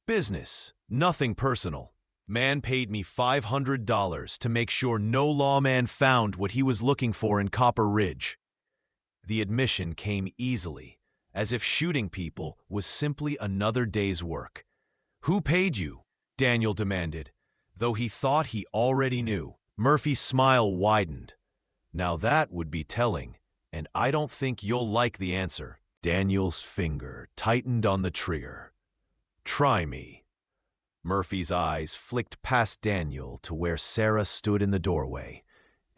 "Business, nothing personal. Man paid me $500 to make sure no lawman found what he was looking for in Copper Ridge." The admission came easily, as if shooting people was simply another day's work. "Who paid you?" Daniel demanded, though he thought he already knew. Murphy's smile widened. "Now that would be telling, and I don't think you'll like the answer." Daniel's finger tightened on the trigger. "Try me." Murphy's eyes flicked past Daniel to where Sarah stood in the doorway,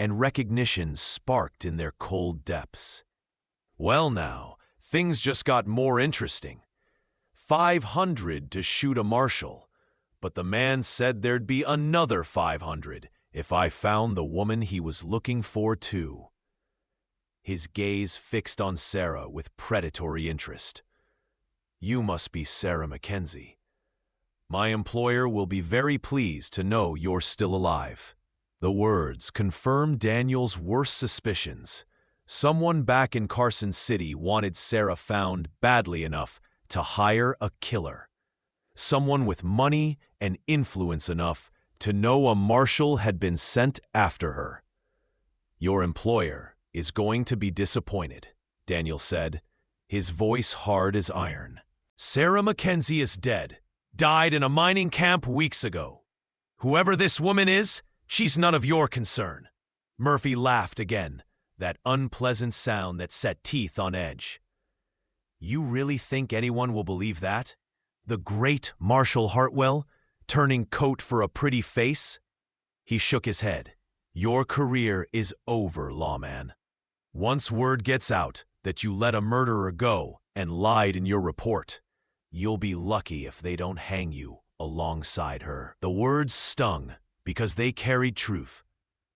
and recognition sparked in their cold depths. "Well now, things just got more interesting. 500 to shoot a marshal, but the man said there'd be another 500 if I found the woman he was looking for too." His gaze fixed on Sarah with predatory interest. "You must be Sarah Mackenzie. My employer will be very pleased to know you're still alive." The words confirmed Daniel's worst suspicions. Someone back in Carson City wanted Sarah found badly enough to hire a killer. Someone with money and influence enough to know a marshal had been sent after her. "Your employer is going to be disappointed," Daniel said, his voice hard as iron. "Sarah Mackenzie is dead. Died in a mining camp weeks ago. Whoever this woman is, she's none of your concern." Murphy laughed again, that unpleasant sound that set teeth on edge. "You really think anyone will believe that? The great Marshal Hartwell, turning coat for a pretty face?" He shook his head. "Your career is over, lawman. Once word gets out that you let a murderer go and lied in your report, you'll be lucky if they don't hang you alongside her." The words stung because they carried truth.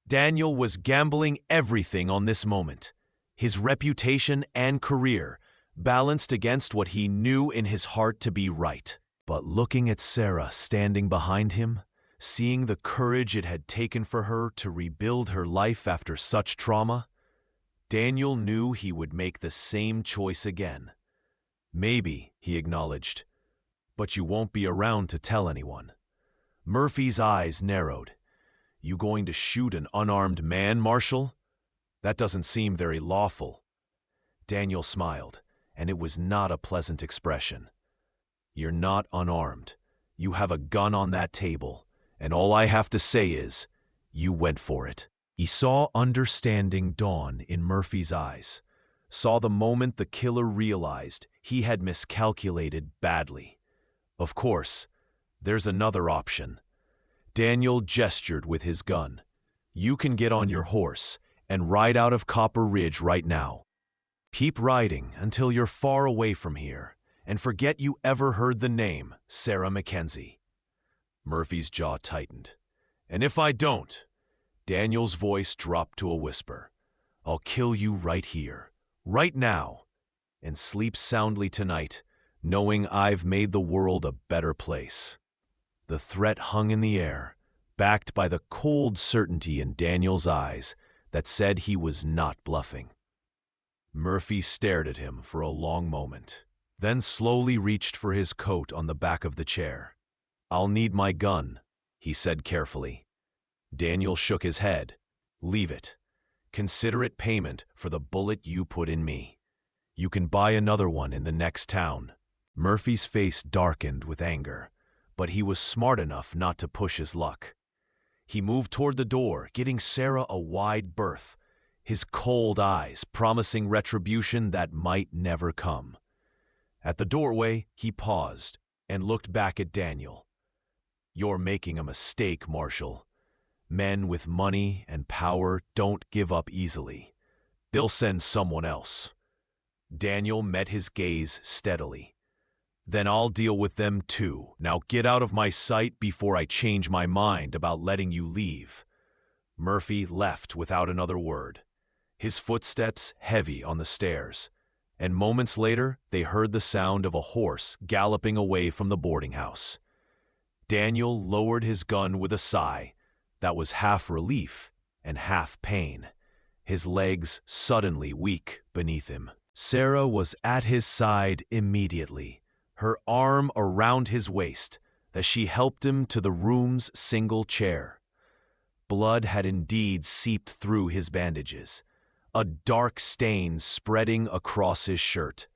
Daniel was gambling everything on this moment, his reputation and career, balanced against what he knew in his heart to be right. But looking at Sarah standing behind him, seeing the courage it had taken for her to rebuild her life after such trauma, Daniel knew he would make the same choice again. "Maybe," he acknowledged, "but you won't be around to tell anyone." Murphy's eyes narrowed. "You going to shoot an unarmed man, Marshal? That doesn't seem very lawful." Daniel smiled, and it was not a pleasant expression. "You're not unarmed. You have a gun on that table, and all I have to say is, you went for it." He saw understanding dawn in Murphy's eyes, saw the moment the killer realized he had miscalculated badly. "Of course, there's another option." Daniel gestured with his gun. "You can get on your horse and ride out of Copper Ridge right now. Keep riding until you're far away from here, and forget you ever heard the name Sarah Mackenzie." Murphy's jaw tightened. "And if I don't," Daniel's voice dropped to a whisper, "I'll kill you right here, right now, and sleep soundly tonight, knowing I've made the world a better place." The threat hung in the air, backed by the cold certainty in Daniel's eyes that said he was not bluffing. Murphy stared at him for a long moment, then slowly reached for his coat on the back of the chair. "I'll need my gun," he said carefully. Daniel shook his head. "Leave it. Consider it payment for the bullet you put in me. You can buy another one in the next town." Murphy's face darkened with anger, but he was smart enough not to push his luck. He moved toward the door, getting Sarah a wide berth, his cold eyes promising retribution that might never come. At the doorway, he paused and looked back at Daniel. "You're making a mistake, Marshal. Men with money and power don't give up easily. They'll send someone else." Daniel met his gaze steadily. "Then I'll deal with them too. Now get out of my sight before I change my mind about letting you leave." Murphy left without another word, his footsteps heavy on the stairs, and moments later they heard the sound of a horse galloping away from the boarding house. Daniel lowered his gun with a sigh that was half relief and half pain, his legs suddenly weak beneath him. Sarah was at his side immediately, her arm around his waist, as she helped him to the room's single chair. Blood had indeed seeped through his bandages, a dark stain spreading across his shirt,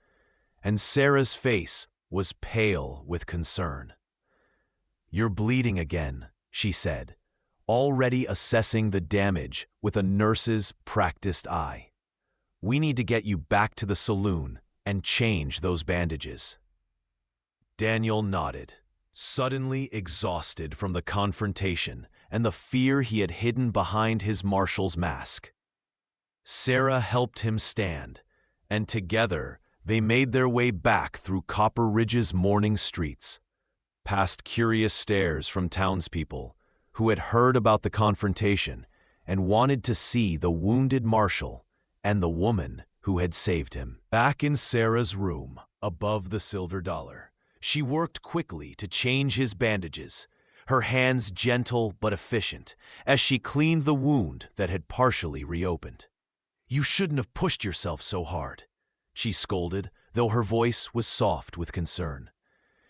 and Sarah's face was pale with concern. "You're bleeding again," she said, already assessing the damage with a nurse's practiced eye. "We need to get you back to the saloon and change those bandages." Daniel nodded, suddenly exhausted from the confrontation and the fear he had hidden behind his marshal's mask. Sarah helped him stand, and together they made their way back through Copper Ridge's morning streets, past curious stares from townspeople who had heard about the confrontation and wanted to see the wounded marshal and the woman who had saved him. Back in Sarah's room, above the silver dollar, she worked quickly to change his bandages, her hands gentle but efficient, as she cleaned the wound that had partially reopened. "You shouldn't have pushed yourself so hard," she scolded, though her voice was soft with concern.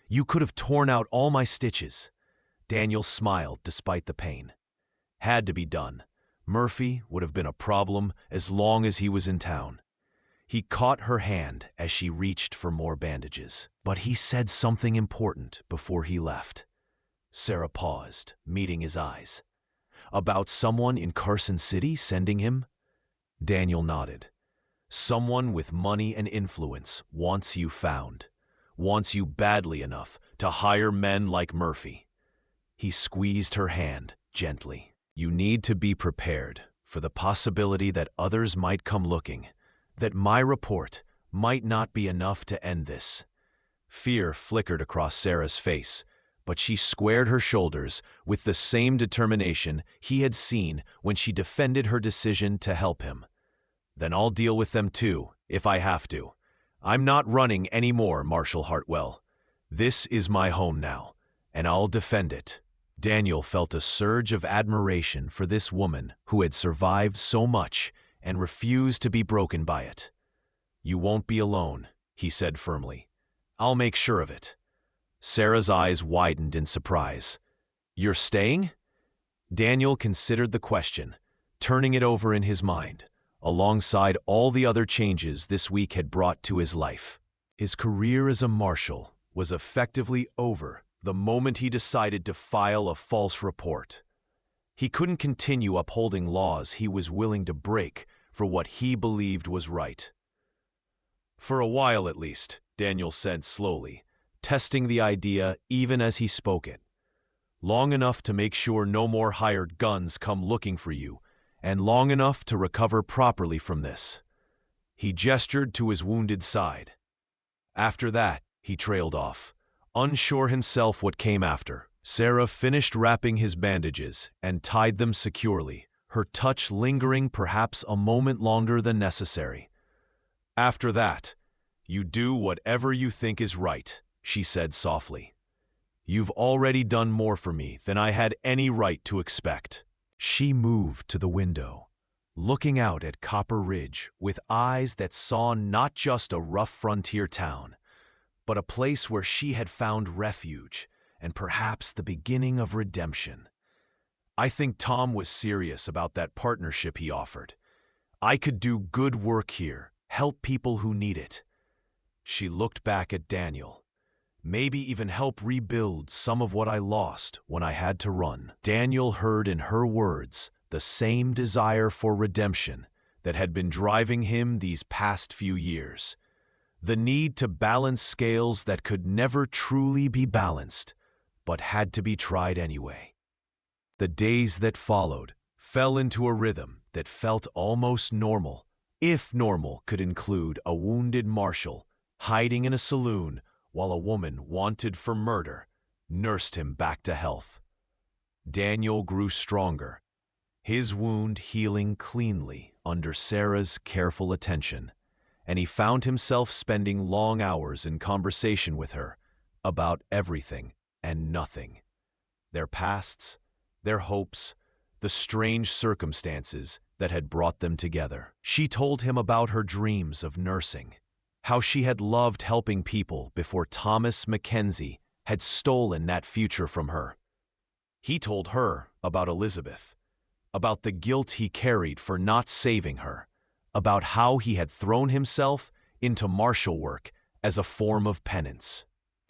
"You could have torn out all my stitches." Daniel smiled despite the pain. Had to be done. Murphy would have been a problem as long as he was in town. He caught her hand as she reached for more bandages. "But he said something important before he left." Sarah paused, meeting his eyes. "About someone in Carson City sending him?" Daniel nodded. "Someone with money and influence wants you found. Wants you badly enough to hire men like Murphy." He squeezed her hand gently. "You need to be prepared for the possibility that others might come looking, that my report might not be enough to end this." Fear flickered across Sarah's face, but she squared her shoulders with the same determination he had seen when she defended her decision to help him. "Then I'll deal with them too, if I have to. I'm not running anymore, Marshal Hartwell. This is my home now, and I'll defend it." Daniel felt a surge of admiration for this woman who had survived so much and refused to be broken by it. "You won't be alone," he said firmly. "I'll make sure of it." Sarah's eyes widened in surprise. "You're staying?" Daniel considered the question, turning it over in his mind, alongside all the other changes this week had brought to his life. His career as a marshal was effectively over the moment he decided to file a false report. He couldn't continue upholding laws he was willing to break for what he believed was right. "For a while at least," Daniel said slowly, testing the idea even as he spoke it. "Long enough to make sure no more hired guns come looking for you, and long enough to recover properly from this." He gestured to his wounded side. After that, he trailed off, unsure himself what came after. Sarah finished wrapping his bandages and tied them securely, her touch lingering perhaps a moment longer than necessary. "After that, you do whatever you think is right," she said softly. "You've already done more for me than I had any right to expect." She moved to the window, looking out at Copper Ridge with eyes that saw not just a rough frontier town, but a place where she had found refuge and perhaps the beginning of redemption. "I think Tom was serious about that partnership he offered. I could do good work here, help people who need it." She looked back at Daniel, maybe even help rebuild some of what I lost when I had to run. Daniel heard in her words the same desire for redemption that had been driving him these past few years. The need to balance scales that could never truly be balanced, but had to be tried anyway. The days that followed fell into a rhythm that felt almost normal, if normal could include a wounded marshal hiding in a saloon while a woman wanted for murder nursed him back to health. Daniel grew stronger, his wound healing cleanly under Sarah's careful attention, and he found himself spending long hours in conversation with her about everything and nothing. Their pasts, their hopes, the strange circumstances that had brought them together. She told him about her dreams of nursing, how she had loved helping people before Thomas Mackenzie had stolen that future from her. He told her about Elizabeth, about the guilt he carried for not saving her, about how he had thrown himself into marshal work as a form of penance.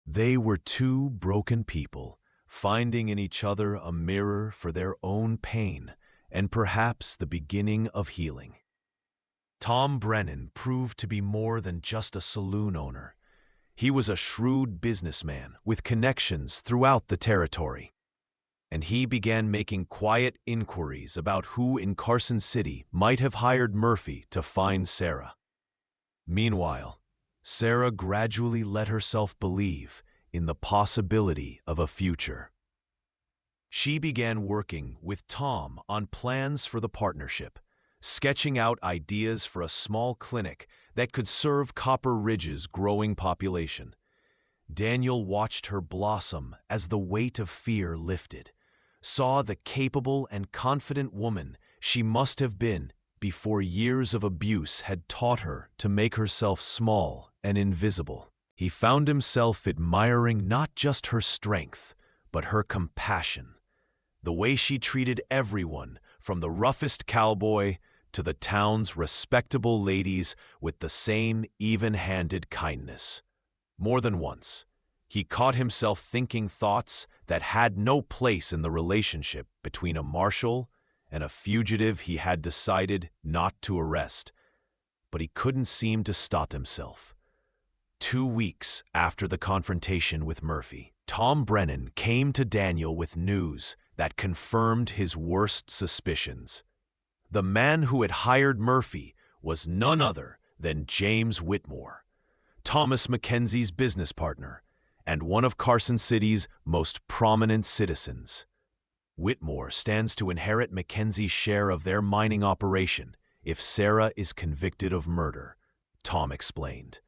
They were two broken people, finding in each other a mirror for their own pain and perhaps the beginning of healing. Tom Brennan proved to be more than just a saloon owner. He was a shrewd businessman with connections throughout the territory, and he began making quiet inquiries about who in Carson City might have hired Murphy to find Sarah. Meanwhile, Sarah gradually let herself believe in the possibility of a future. She began working with Tom on plans for the partnership, sketching out ideas for a small clinic that could serve Copper Ridge's growing population. Daniel watched her blossom as the weight of fear lifted, saw the capable and confident woman she must have been before years of abuse had taught her to make herself small and invisible. He found himself admiring not just her strength, but her compassion, the way she treated everyone from the roughest cowboy to the town's respectable ladies with the same even-handed kindness. More than once, he caught himself thinking thoughts that had no place in the relationship between a marshal and a fugitive he had decided not to arrest, but he couldn't seem to stop himself. 2 weeks after the confrontation with Murphy, Tom Brennan came to Daniel with news that confirmed his worst suspicions. The man who had hired Murphy was none other than James Whitmore, Thomas Mackenzie's business partner, and one of Carson City's most prominent citizens. Whitmore stands to inherit Mackenzie's share of their mining operation if Sarah is convicted of murder, Tom explained,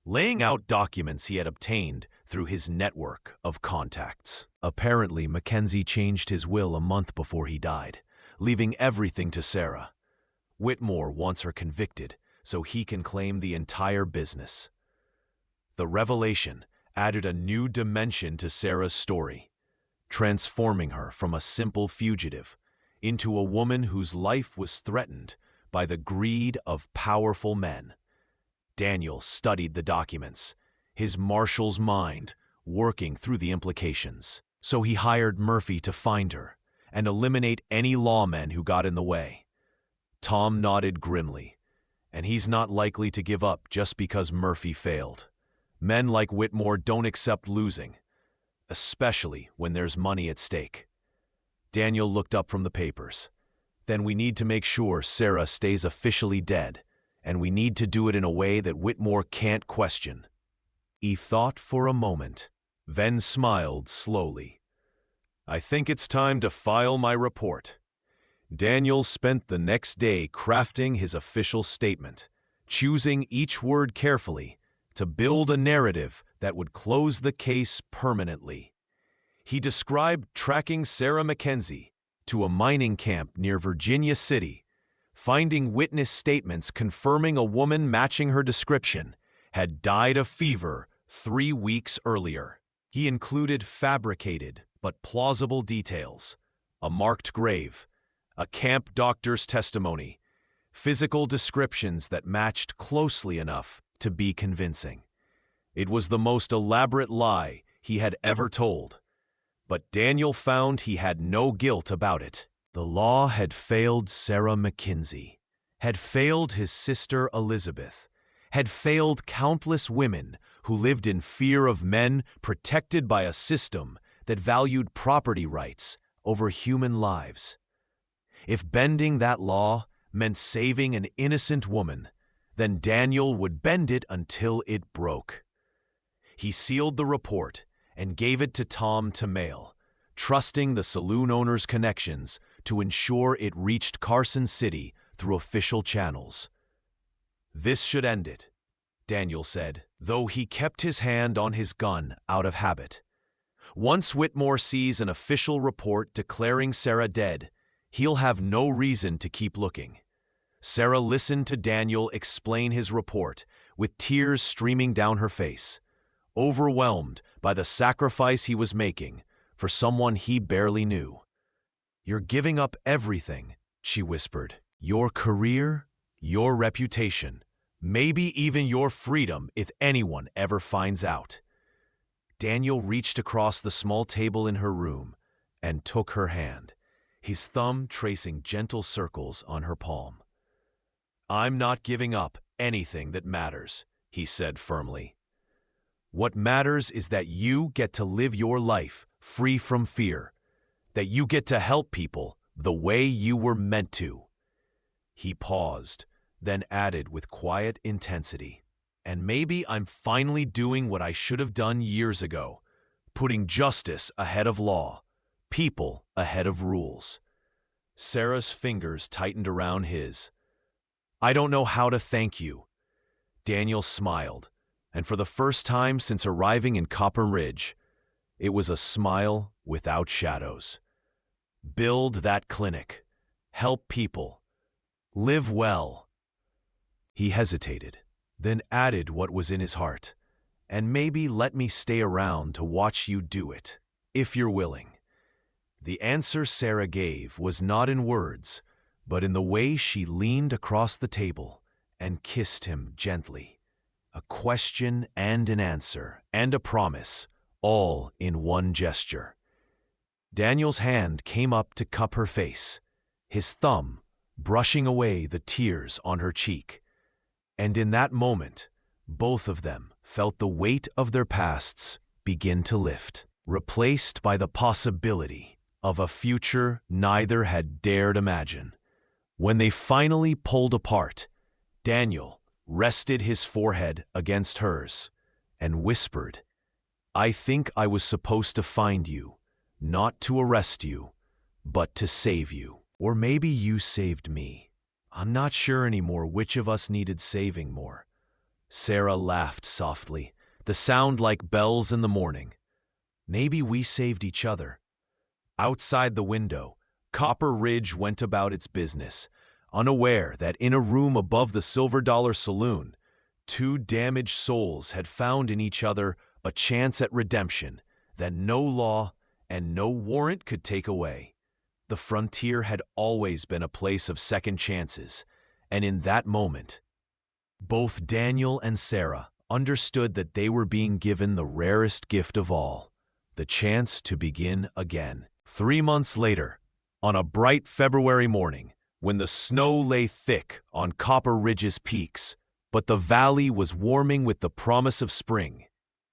laying out documents he had obtained through his network of contacts. Apparently, Mackenzie changed his will a month before he died, leaving everything to Sarah. Whitmore wants her convicted so he can claim the entire business. The revelation added a new dimension to Sarah's story, transforming her from a simple fugitive into a woman whose life was threatened by the greed of powerful men. Daniel studied the documents, his marshal's mind working through the implications. So he hired Murphy to find her and eliminate any lawmen who got in the way. Tom nodded grimly, and he's not likely to give up just because Murphy failed. Men like Whitmore don't accept losing, especially when there's money at stake. Daniel looked up from the papers. Then we need to make sure Sarah stays officially dead, and we need to do it in a way that Whitmore can't question. He thought for a moment, then smiled slowly. I think it's time to file my report. Daniel spent the next day crafting his official statement, choosing each word carefully to build a narrative that would close the case permanently. He described tracking Sarah Mackenzie to a mining camp near Virginia City, finding witness statements confirming a woman matching her description had died of fever 3 weeks earlier. He included fabricated but plausible details, a marked grave, a camp doctor's testimony, physical descriptions that matched closely enough to be convincing. It was the most elaborate lie he had ever told. But Daniel found he had no guilt about it. The law had failed Sarah McKinsey, had failed his sister Elizabeth, had failed countless women who lived in fear of men protected by a system that valued property rights over human lives. If bending that law meant saving an innocent woman, then Daniel would bend it until it broke. He sealed the report and gave it to Tom to mail, trusting the saloon owner's connections to ensure it reached Carson City through official channels. "This should end it," Daniel said, though he kept his hand on his gun out of habit. "Once Whitmore sees an official report declaring Sarah dead, he'll have no reason to keep looking." Sarah listened to Daniel explain his report, with tears streaming down her face, overwhelmed by the sacrifice he was making for someone he barely knew. "You're giving up everything," she whispered. "Your career, your reputation, maybe even your freedom if anyone ever finds out." Daniel reached across the small table in her room and took her hand, his thumb tracing gentle circles on her palm. "I'm not giving up anything that matters," he said firmly. "What matters is that you get to live your life free from fear, that you get to help people the way you were meant to." He paused, then added with quiet intensity, "And maybe I'm finally doing what I should have done years ago, putting justice ahead of law, people ahead of rules." Sarah's fingers tightened around his. "I don't know how to thank you." Daniel smiled, and for the first time since arriving in Copper Ridge, it was a smile without shadows. "Build that clinic. Help people. Live well." He hesitated, then added what was in his heart. "And maybe let me stay around to watch you do it, if you're willing." The answer Sarah gave was not in words, but in the way she leaned across the table and kissed him gently. A question and an answer, and a promise, all in one gesture. Daniel's hand came up to cup her face, his thumb brushing away the tears on her cheek. And in that moment, both of them felt the weight of their pasts begin to lift, replaced by the possibility of a future neither had dared imagine. When they finally pulled apart, Daniel rested his forehead against hers and whispered, "I think I was supposed to find you, not to arrest you, but to save you. Or maybe you saved me. I'm not sure anymore which of us needed saving more." Sarah laughed softly, the sound like bells in the morning. "Maybe we saved each other." Outside the window, Copper Ridge went about its business, unaware that in a room above the Silver Dollar Saloon, two damaged souls had found in each other a chance at redemption that no law and no warrant could take away. The frontier had always been a place of second chances, and in that moment, both Daniel and Sarah understood that they were being given the rarest gift of all, the chance to begin again. 3 months later, on a bright February morning, when the snow lay thick on Copper Ridge's peaks, but the valley was warming with the promise of spring,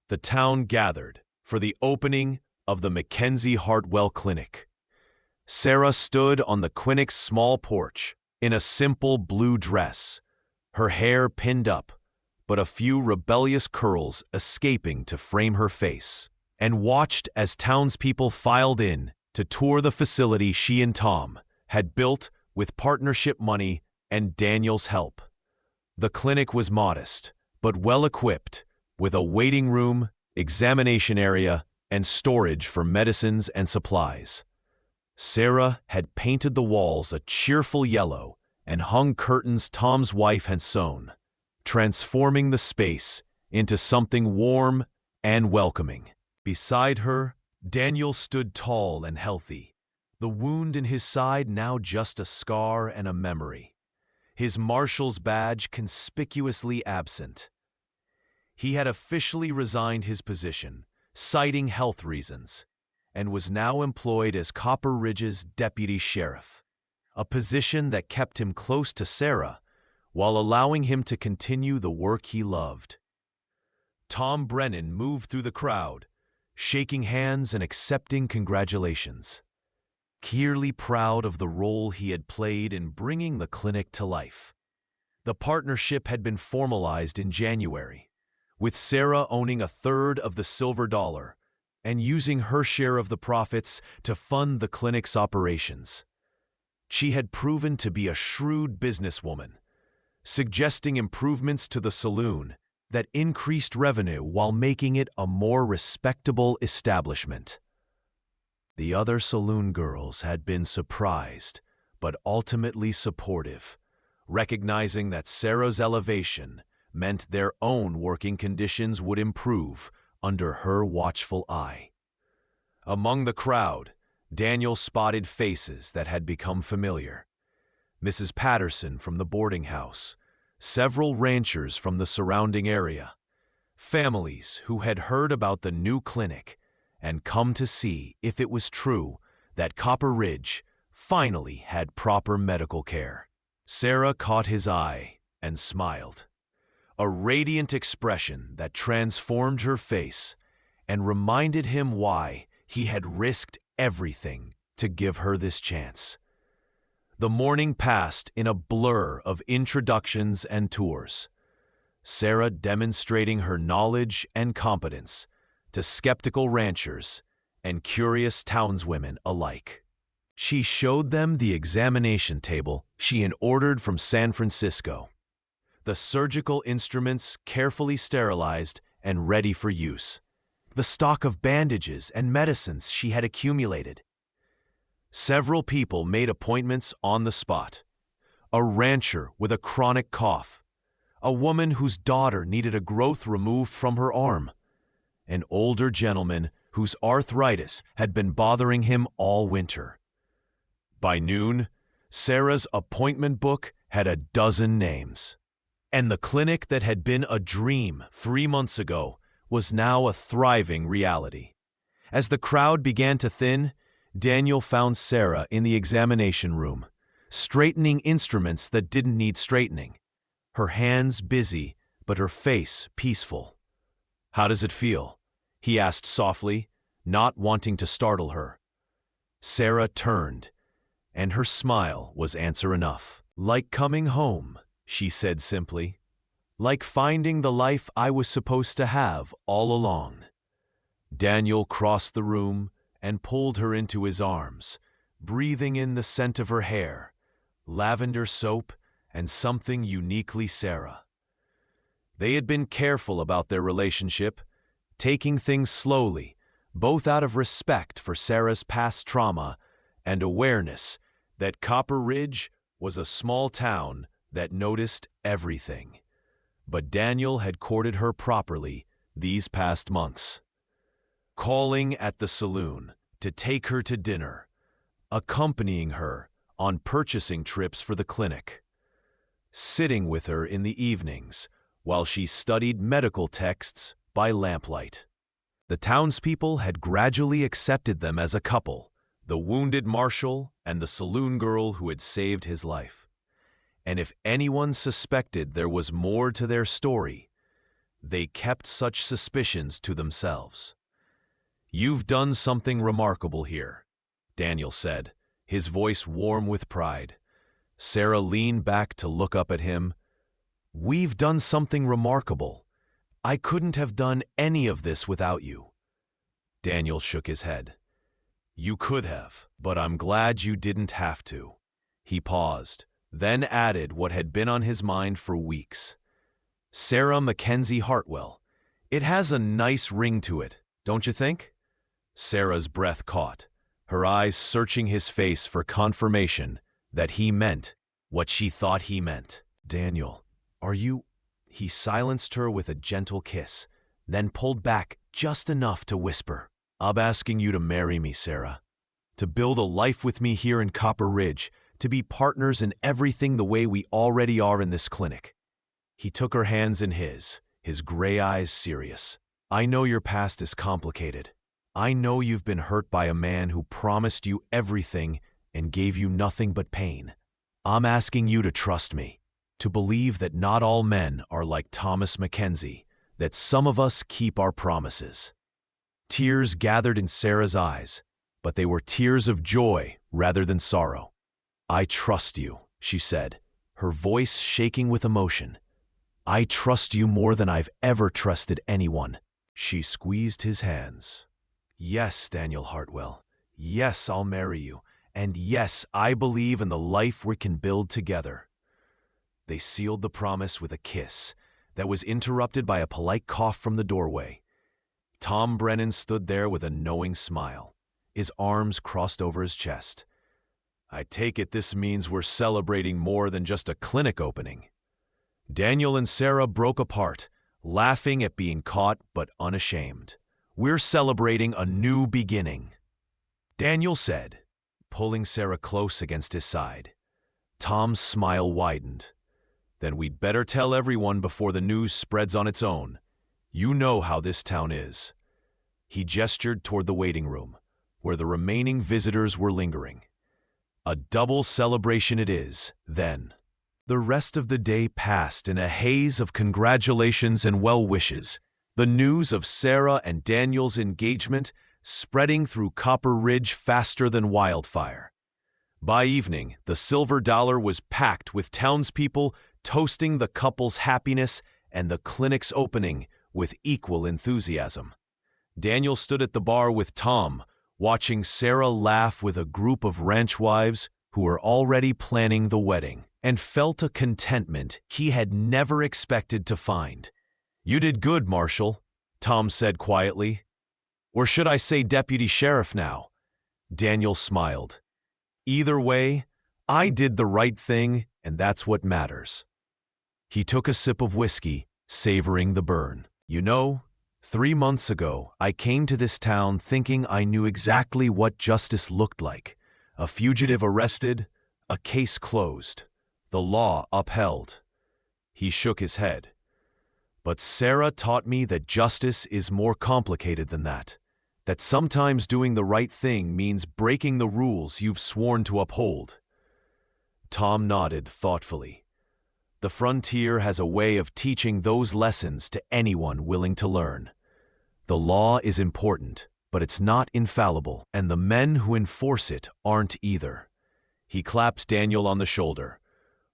the town gathered for the opening of the Mackenzie Hartwell Clinic. Sarah stood on the clinic's small porch in a simple blue dress, her hair pinned up, but a few rebellious curls escaping to frame her face, and watched as townspeople filed in to tour the facility she and Tom had built with partnership money and Daniel's help. The clinic was modest, but well-equipped, with a waiting room, examination area, and storage for medicines and supplies. Sarah had painted the walls a cheerful yellow and hung curtains Tom's wife had sewn, transforming the space into something warm and welcoming. Beside her, Daniel stood tall and healthy, the wound in his side now just a scar and a memory, his marshal's badge conspicuously absent. He had officially resigned his position, citing health reasons, and was now employed as Copper Ridge's deputy sheriff, a position that kept him close to Sarah while allowing him to continue the work he loved. Tom Brennan moved through the crowd, shaking hands and accepting congratulations, clearly proud of the role he had played in bringing the clinic to life. The partnership had been formalized in January, with Sarah owning a third of the silver dollar and using her share of the profits to fund the clinic's operations. She had proven to be a shrewd businesswoman, suggesting improvements to the saloon that increased revenue while making it a more respectable establishment. The other saloon girls had been surprised, but ultimately supportive, recognizing that Sarah's elevation meant their own working conditions would improve under her watchful eye. Among the crowd, Daniel spotted faces that had become familiar. Mrs. Patterson from the boarding house, several ranchers from the surrounding area, families who had heard about the new clinic and come to see if it was true that Copper Ridge finally had proper medical care. Sarah caught his eye and smiled, a radiant expression that transformed her face and reminded him why he had risked everything to give her this chance. The morning passed in a blur of introductions and tours, Sarah demonstrating her knowledge and competence to skeptical ranchers and curious townswomen alike. She showed them the examination table she had ordered from San Francisco, the surgical instruments carefully sterilized and ready for use, the stock of bandages and medicines she had accumulated. Several people made appointments on the spot. A rancher with a chronic cough, a woman whose daughter needed a growth removed from her arm, an older gentleman whose arthritis had been bothering him all winter. By noon, Sarah's appointment book had a dozen names, and the clinic that had been a dream 3 months ago was now a thriving reality. As the crowd began to thin, Daniel found Sarah in the examination room, straightening instruments that didn't need straightening, her hands busy but her face peaceful. "How does it feel?" he asked softly, not wanting to startle her. Sarah turned, and her smile was answer enough. "Like coming home," she said simply. "Like finding the life I was supposed to have all along." Daniel crossed the room and pulled her into his arms, breathing in the scent of her hair, lavender soap, and something uniquely Sarah. They had been careful about their relationship, taking things slowly, both out of respect for Sarah's past trauma and awareness that Copper Ridge was a small town that noticed everything. But Daniel had courted her properly these past months, calling at the saloon to take her to dinner, accompanying her on purchasing trips for the clinic, sitting with her in the evenings while she studied medical texts by lamplight. The townspeople had gradually accepted them as a couple, the wounded marshal and the saloon girl who had saved his life. And if anyone suspected there was more to their story, they kept such suspicions to themselves. "You've done something remarkable here," Daniel said, his voice warm with pride. Sarah leaned back to look up at him. "We've done something remarkable. I couldn't have done any of this without you." Daniel shook his head. "You could have, but I'm glad you didn't have to." He paused, then added what had been on his mind for weeks. "Sarah Mackenzie Hartwell. It has a nice ring to it, don't you think?" Sarah's breath caught, her eyes searching his face for confirmation that he meant what she thought he meant. "Daniel, are you—" He silenced her with a gentle kiss, then pulled back just enough to whisper, "I'm asking you to marry me, Sarah. To build a life with me here in Copper Ridge, to be partners in everything the way we already are in this clinic." He took her hands in his his gray eyes serious. "I know your past is complicated. I know you've been hurt by a man who promised you everything and gave you nothing but pain. I'm asking you to trust me, to believe that not all men are like Thomas Mackenzie, that some of us keep our promises." Tears gathered in Sarah's eyes, but they were tears of joy rather than sorrow. "I trust you," she said, her voice shaking with emotion. "I trust you more than I've ever trusted anyone." She squeezed his hands. "Yes, Daniel Hartwell. Yes, I'll marry you. And yes, I believe in the life we can build together." They sealed the promise with a kiss that was interrupted by a polite cough from the doorway. Tom Brennan stood there with a knowing smile, his arms crossed over his chest. "I take it this means we're celebrating more than just a clinic opening." Daniel and Sarah broke apart, laughing at being caught but unashamed. "We're celebrating a new beginning," Daniel said, pulling Sarah close against his side. Tom's smile widened. "Then we'd better tell everyone before the news spreads on its own. You know how this town is." He gestured toward the waiting room, where the remaining visitors were lingering. "A double celebration it is, then." The rest of the day passed in a haze of congratulations and well wishes, the news of Sarah and Daniel's engagement spreading through Copper Ridge faster than wildfire. By evening, the Silver Dollar was packed with townspeople toasting the couple's happiness and the clinic's opening with equal enthusiasm. Daniel stood at the bar with Tom, watching Sarah laugh with a group of ranch wives who were already planning the wedding, and felt a contentment he had never expected to find. "You did good, Marshal," Tom said quietly. "Or should I say Deputy Sheriff now?" Daniel smiled. "Either way, I did the right thing, and that's what matters." He took a sip of whiskey, savoring the burn. "You know, 3 months ago, I came to this town thinking I knew exactly what justice looked like. A fugitive arrested, a case closed, the law upheld." He shook his head. "But Sarah taught me that justice is more complicated than that sometimes doing the right thing means breaking the rules you've sworn to uphold." Tom nodded thoughtfully. "The frontier has a way of teaching those lessons to anyone willing to learn. The law is important, but it's not infallible, and the men who enforce it aren't either." He clapped Daniel on the shoulder.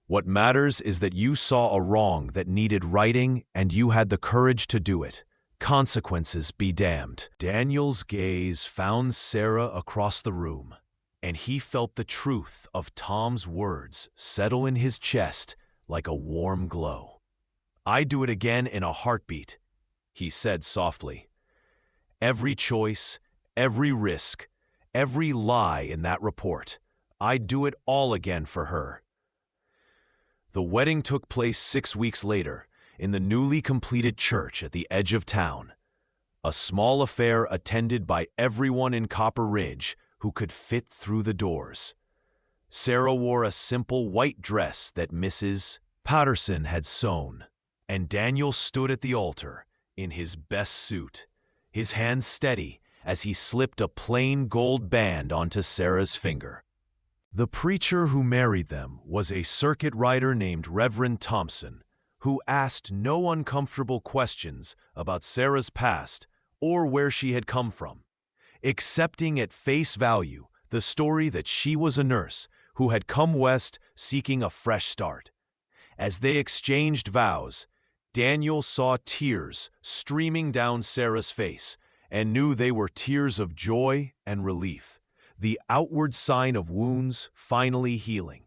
"What matters is that you saw a wrong that needed righting and you had the courage to do it. Consequences be damned." Daniel's gaze found Sarah across the room, and he felt the truth of Tom's words settle in his chest like a warm glow. "I'd do it again in a heartbeat," he said softly. "Every choice, every risk, every lie in that report, I'd do it all again for her." The wedding took place 6 weeks later in the newly completed church at the edge of town, a small affair attended by everyone in Copper Ridge who could fit through the doors. Sarah wore a simple white dress that Mrs. Patterson had sewn, and Daniel stood at the altar in his best suit, his hands steady as he slipped a plain gold band onto Sarah's finger. The preacher who married them was a circuit rider named Reverend Thompson, who asked no uncomfortable questions about Sarah's past or where she had come from, accepting at face value the story that she was a nurse who had come west seeking a fresh start. As they exchanged vows, Daniel saw tears streaming down Sarah's face and knew they were tears of joy and relief, the outward sign of wounds finally healing.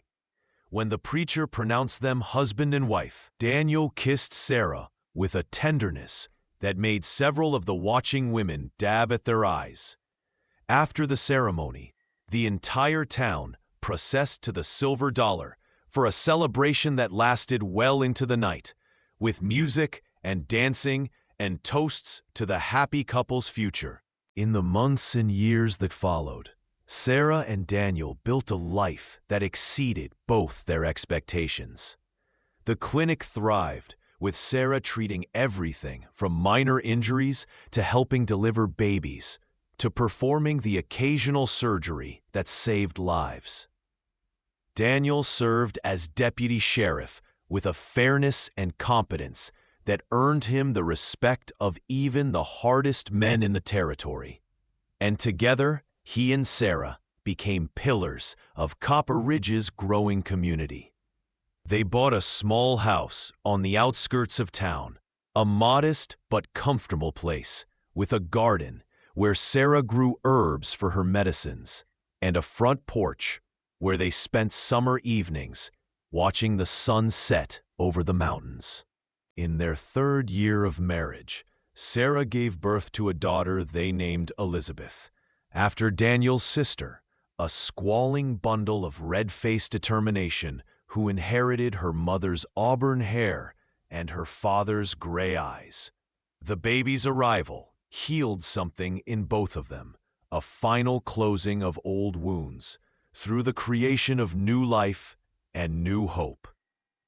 When the preacher pronounced them husband and wife, Daniel kissed Sarah with a tenderness that made several of the watching women dab at their eyes. After the ceremony, the entire town processed to the Silver Dollar for a celebration that lasted well into the night, with music and dancing and toasts to the happy couple's future. In the months and years that followed, Sarah and Daniel built a life that exceeded both their expectations. The clinic thrived, with Sarah treating everything from minor injuries to helping deliver babies, to performing the occasional surgery that saved lives. Daniel served as deputy sheriff with a fairness and competence that earned him the respect of even the hardest men in the territory. And together, he and Sarah became pillars of Copper Ridge's growing community. They bought a small house on the outskirts of town, a modest but comfortable place with a garden where Sarah grew herbs for her medicines, and a front porch where they spent summer evenings watching the sun set over the mountains. In their third year of marriage, Sarah gave birth to a daughter they named Elizabeth, after Daniel's sister, a squalling bundle of red-faced determination who inherited her mother's auburn hair and her father's gray eyes. The baby's arrival healed something in both of them, a final closing of old wounds, through the creation of new life and new hope.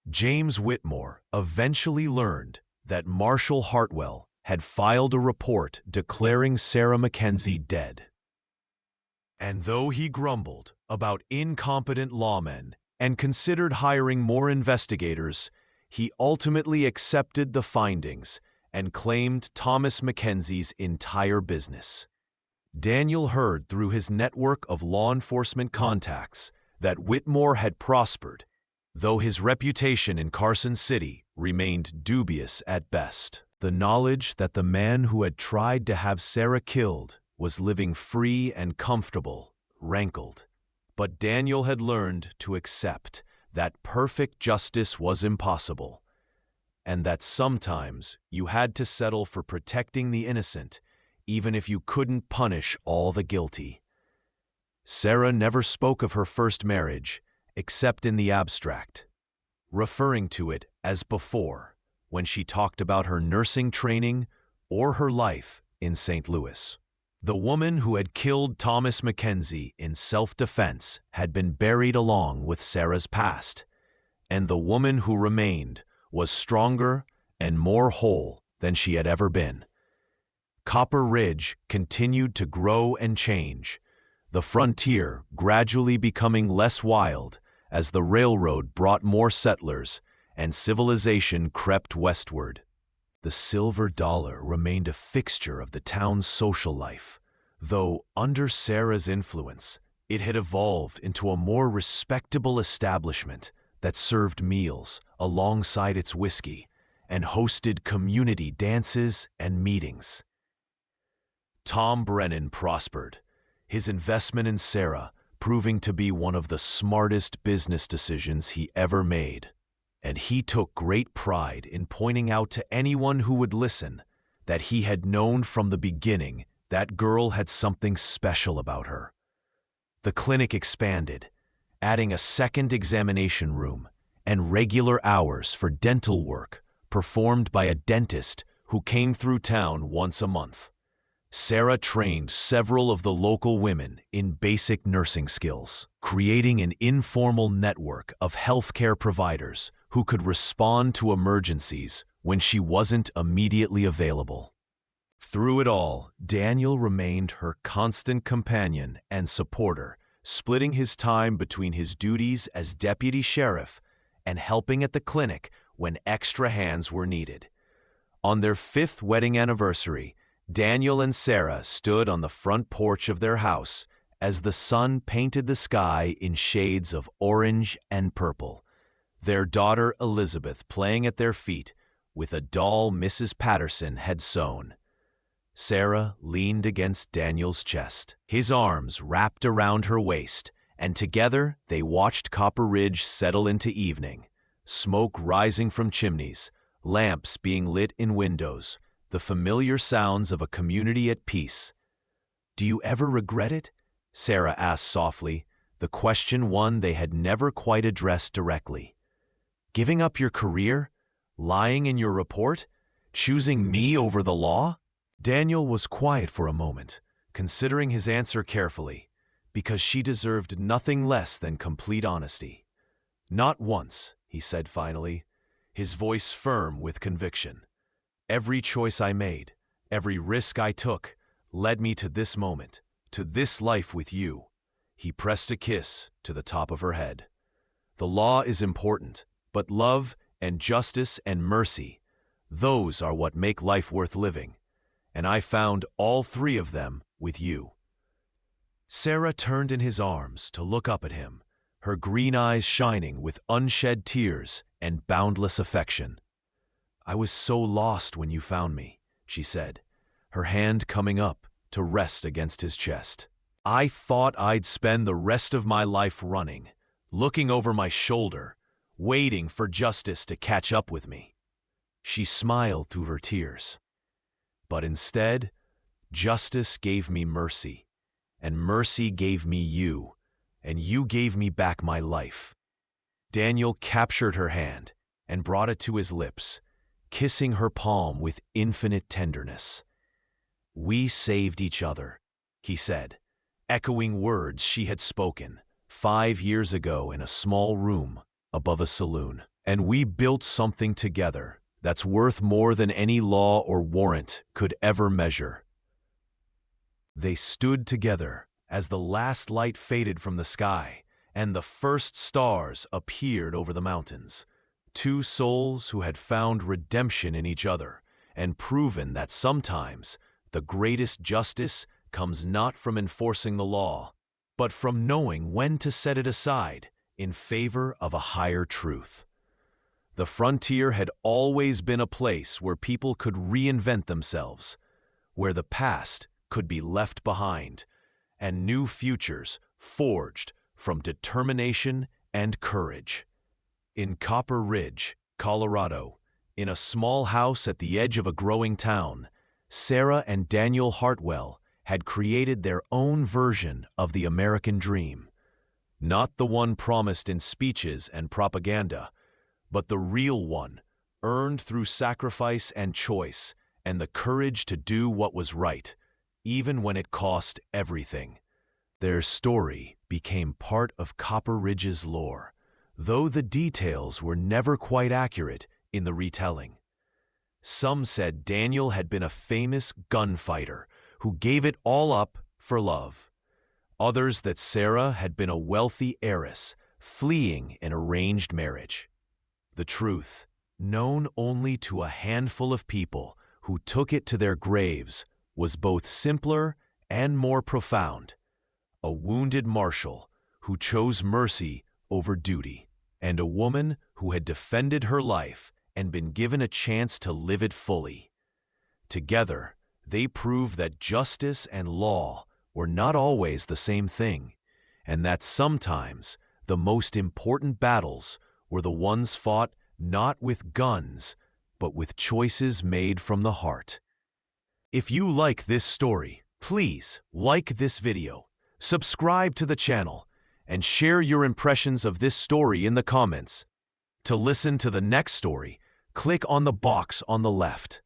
James Whitmore eventually learned that Marshall Hartwell had filed a report declaring Sarah Mackenzie dead. And though he grumbled about incompetent lawmen and considered hiring more investigators, he ultimately accepted the findings and claimed Thomas Mackenzie's entire business. Daniel heard through his network of law enforcement contacts that Whitmore had prospered, though his reputation in Carson City remained dubious at best. The knowledge that the man who had tried to have Sarah killed was living free and comfortable rankled. But Daniel had learned to accept that perfect justice was impossible, and that sometimes you had to settle for protecting the innocent, even if you couldn't punish all the guilty. Sarah never spoke of her first marriage, except in the abstract, referring to it as before when she talked about her nursing training or her life in St. Louis. The woman who had killed Thomas Mackenzie in self-defense had been buried along with Sarah's past, and the woman who remained was stronger and more whole than she had ever been. Copper Ridge continued to grow and change, the frontier gradually becoming less wild as the railroad brought more settlers and civilization crept westward. The silver dollar remained a fixture of the town's social life, though under Sarah's influence, it had evolved into a more respectable establishment that served meals alongside its whiskey and hosted community dances and meetings. Tom Brennan prospered, his investment in Sarah proving to be one of the smartest business decisions he ever made. And he took great pride in pointing out to anyone who would listen that he had known from the beginning that girl had something special about her. The clinic expanded, adding a second examination room and regular hours for dental work performed by a dentist who came through town once a month. Sarah trained several of the local women in basic nursing skills, creating an informal network of healthcare providers who could respond to emergencies when she wasn't immediately available. Through it all, Daniel remained her constant companion and supporter, splitting his time between his duties as deputy sheriff and helping at the clinic when extra hands were needed. On their 5th wedding anniversary, Daniel and Sarah stood on the front porch of their house as the sun painted the sky in shades of orange and purple, their daughter Elizabeth playing at their feet with a doll Mrs. Patterson had sewn. Sarah leaned against Daniel's chest, his arms wrapped around her waist, and together they watched Copper Ridge settle into evening, smoke rising from chimneys, lamps being lit in windows, the familiar sounds of a community at peace. "Do you ever regret it?" Sarah asked softly, the question one they had never quite addressed directly. "Giving up your career? Lying in your report? Choosing me over the law?" Daniel was quiet for a moment, considering his answer carefully, because she deserved nothing less than complete honesty. "Not once," he said finally, his voice firm with conviction. Every choice I made, every risk I took, led me to this moment, to this life with you. He pressed a kiss to the top of her head. The law is important, but love and justice and mercy, those are what make life worth living. And I found all three of them with you. Sarah turned in his arms to look up at him, her green eyes shining with unshed tears and boundless affection. I was so lost when you found me, she said, her hand coming up to rest against his chest. I thought I'd spend the rest of my life running, looking over my shoulder, waiting for justice to catch up with me. She smiled through her tears. But instead, justice gave me mercy, and mercy gave me you, and you gave me back my life. Daniel captured her hand and brought it to his lips, kissing her palm with infinite tenderness. We saved each other, he said, echoing words she had spoken 5 years ago in a small room above a saloon. And we built something together that's worth more than any law or warrant could ever measure. They stood together as the last light faded from the sky and the first stars appeared over the mountains. Two souls who had found redemption in each other and proven that sometimes the greatest justice comes not from enforcing the law, but from knowing when to set it aside in favor of a higher truth. The frontier had always been a place where people could reinvent themselves, where the past could be left behind, and new futures forged from determination and courage. In Copper Ridge, Colorado, in a small house at the edge of a growing town, Sarah and Daniel Hartwell had created their own version of the American dream. Not the one promised in speeches and propaganda, but the real one, earned through sacrifice and choice and the courage to do what was right, even when it cost everything. Their story became part of Copper Ridge's lore, though the details were never quite accurate in the retelling. Some said Daniel had been a famous gunfighter who gave it all up for love. Others that Sarah had been a wealthy heiress fleeing an arranged marriage. The truth, known only to a handful of people who took it to their graves, was both simpler and more profound. A wounded marshal who chose mercy over duty, and a woman who had defended her life and been given a chance to live it fully. Together, they proved that justice and law were not always the same thing, and that sometimes the most important battles were the ones fought not with guns, but with choices made from the heart. If you like this story, please like this video, subscribe to the channel, and share your impressions of this story in the comments. To listen to the next story, click on the box on the left.